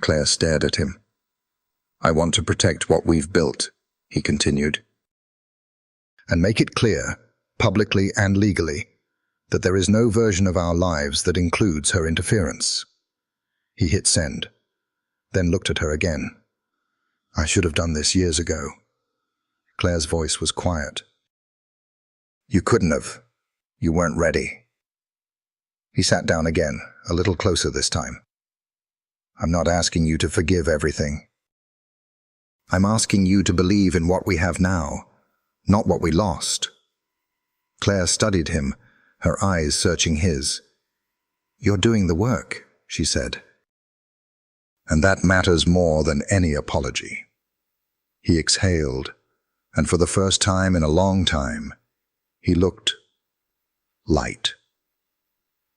Claire stared at him. I want to protect what we've built, he continued. And make it clear, publicly and legally, that there is no version of our lives that includes her interference. He hit send, then looked at her again. I should have done this years ago. Claire's voice was quiet. You couldn't have. You weren't ready. He sat down again, a little closer this time. I'm not asking you to forgive everything. I'm asking you to believe in what we have now, not what we lost. Claire studied him, her eyes searching his. You're doing the work, she said. And that matters more than any apology. He exhaled, and for the first time in a long time, he looked light.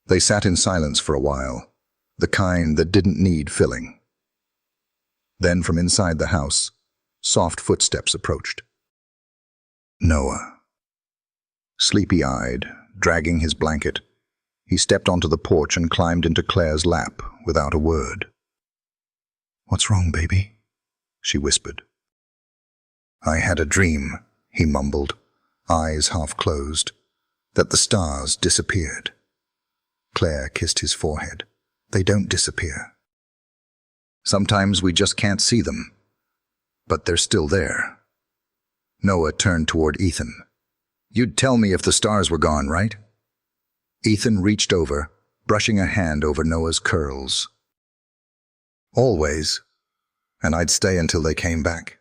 They sat in silence for a while, the kind that didn't need filling. Then from inside the house, soft footsteps approached. Noah. Sleepy-eyed, dragging his blanket, he stepped onto the porch and climbed into Claire's lap without a word. What's wrong, baby? She whispered. I had a dream, he mumbled, eyes half closed, that the stars disappeared. Claire kissed his forehead. They don't disappear. Sometimes we just can't see them, but they're still there. Noah turned toward Ethan. You'd tell me if the stars were gone, right? Ethan reached over, brushing a hand over Noah's curls. Always, and I'd stay until they came back.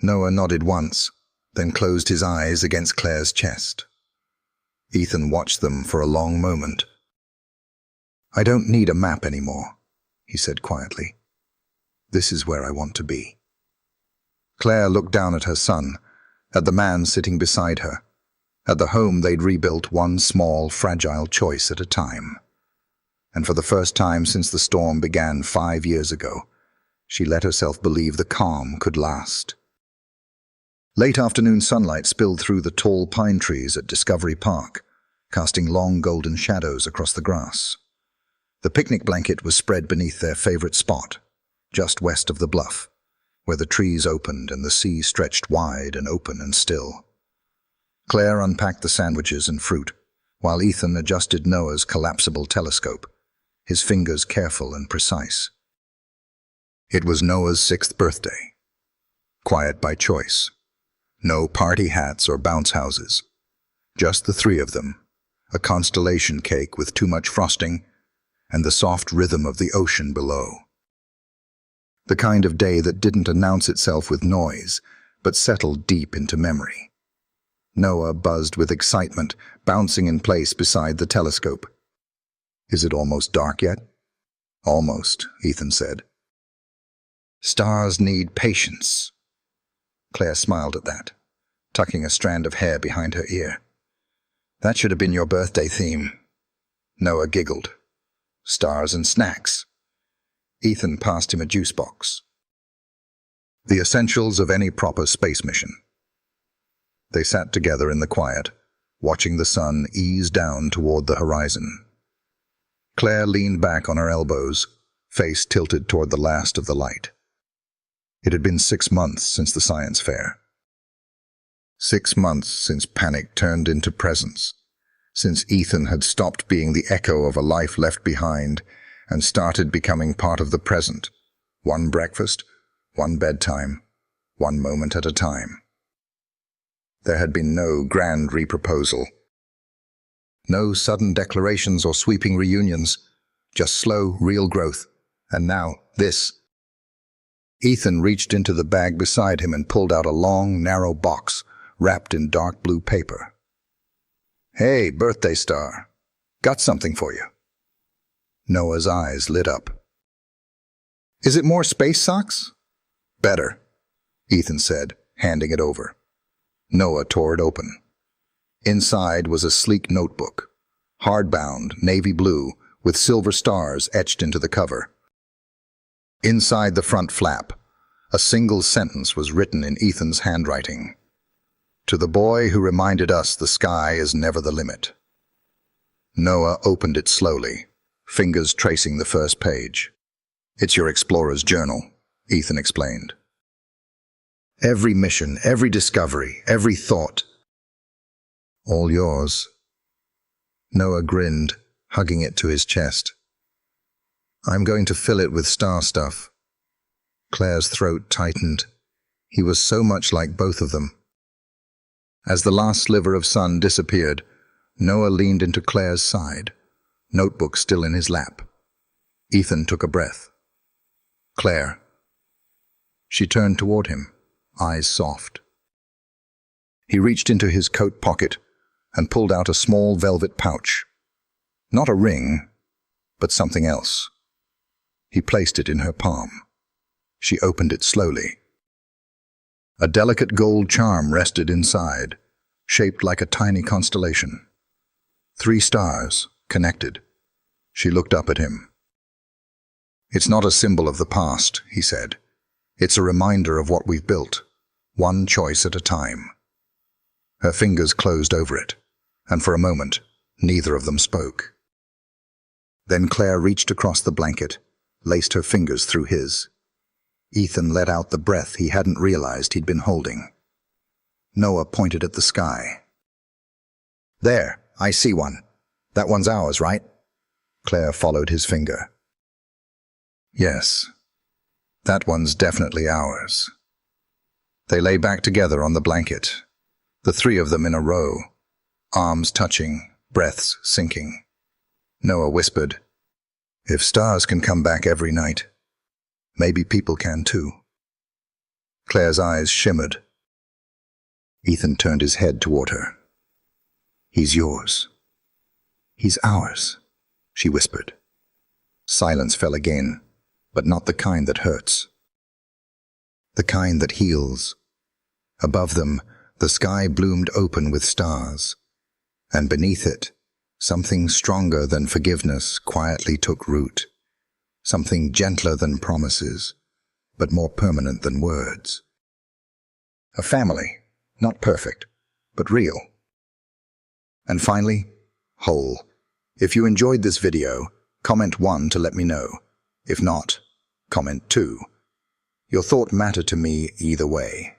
Noah nodded once, then closed his eyes against Claire's chest. Ethan watched them for a long moment. I don't need a map anymore, he said quietly. This is where I want to be. Claire looked down at her son, at the man sitting beside her, at the home they'd rebuilt one small, fragile choice at a time. And for the first time since the storm began 5 years ago, she let herself believe the calm could last. Late afternoon sunlight spilled through the tall pine trees at Discovery Park, casting long golden shadows across the grass. The picnic blanket was spread beneath their favorite spot, just west of the bluff, where the trees opened and the sea stretched wide and open and still. Claire unpacked the sandwiches and fruit, while Ethan adjusted Noah's collapsible telescope, his fingers careful and precise. It was Noah's 6th birthday. Quiet by choice. No party hats or bounce houses. Just the three of them, a constellation cake with too much frosting, and the soft rhythm of the ocean below. The kind of day that didn't announce itself with noise, but settled deep into memory. Noah buzzed with excitement, bouncing in place beside the telescope. "Is it almost dark yet?" "Almost," Ethan said. "Stars need patience." Claire smiled at that, tucking a strand of hair behind her ear. "That should have been your birthday theme." Noah giggled. "Stars and snacks." Ethan passed him a juice box. The essentials of any proper space mission. They sat together in the quiet, watching the sun ease down toward the horizon. Claire leaned back on her elbows, face tilted toward the last of the light. It had been 6 months since the science fair. 6 months since panic turned into presence, since Ethan had stopped being the echo of a life left behind and started becoming part of the present. One breakfast, one bedtime, one moment at a time. There had been no grand reproposal. No sudden declarations or sweeping reunions, just slow, real growth. And now, this. Ethan reached into the bag beside him and pulled out a long, narrow box wrapped in dark blue paper. "Hey, birthday star. Got something for you." Noah's eyes lit up. "Is it more space socks?" "Better," Ethan said, handing it over. Noah tore it open. Inside was a sleek notebook, hardbound, navy blue, with silver stars etched into the cover. Inside the front flap, a single sentence was written in Ethan's handwriting. "To the boy who reminded us the sky is never the limit." Noah opened it slowly, fingers tracing the first page. "It's your explorer's journal," Ethan explained. "Every mission, every discovery, every thought. All yours." Noah grinned, hugging it to his chest. "I'm going to fill it with star stuff." Claire's throat tightened. He was so much like both of them. As the last sliver of sun disappeared, Noah leaned into Claire's side, notebook still in his lap. Ethan took a breath. "Claire." She turned toward him, eyes soft. He reached into his coat pocket and pulled out a small velvet pouch. Not a ring, but something else. He placed it in her palm. She opened it slowly. A delicate gold charm rested inside, shaped like a tiny constellation. 3 stars, connected. She looked up at him. "It's not a symbol of the past," he said. "It's a reminder of what we've built, one choice at a time." Her fingers closed over it, and for a moment, neither of them spoke. Then Claire reached across the blanket, laced her fingers through his. Ethan let out the breath he hadn't realized he'd been holding. Noah pointed at the sky. "There, I see one. That one's ours, right?" Claire followed his finger. "Yes, that one's definitely ours." They lay back together on the blanket, the 3 of them in a row, arms touching, breaths sinking. Noah whispered, "If stars can come back every night, maybe people can too." Claire's eyes shimmered. Ethan turned his head toward her. "He's yours." "He's ours," she whispered. Silence fell again, but not the kind that hurts. The kind that heals. Above them, the sky bloomed open with stars, and beneath it, something stronger than forgiveness quietly took root, something gentler than promises, but more permanent than words. A family, not perfect, but real. And finally, whole. If you enjoyed this video, comment 1 to let me know. If not, comment 2. Your thought mattered to me either way.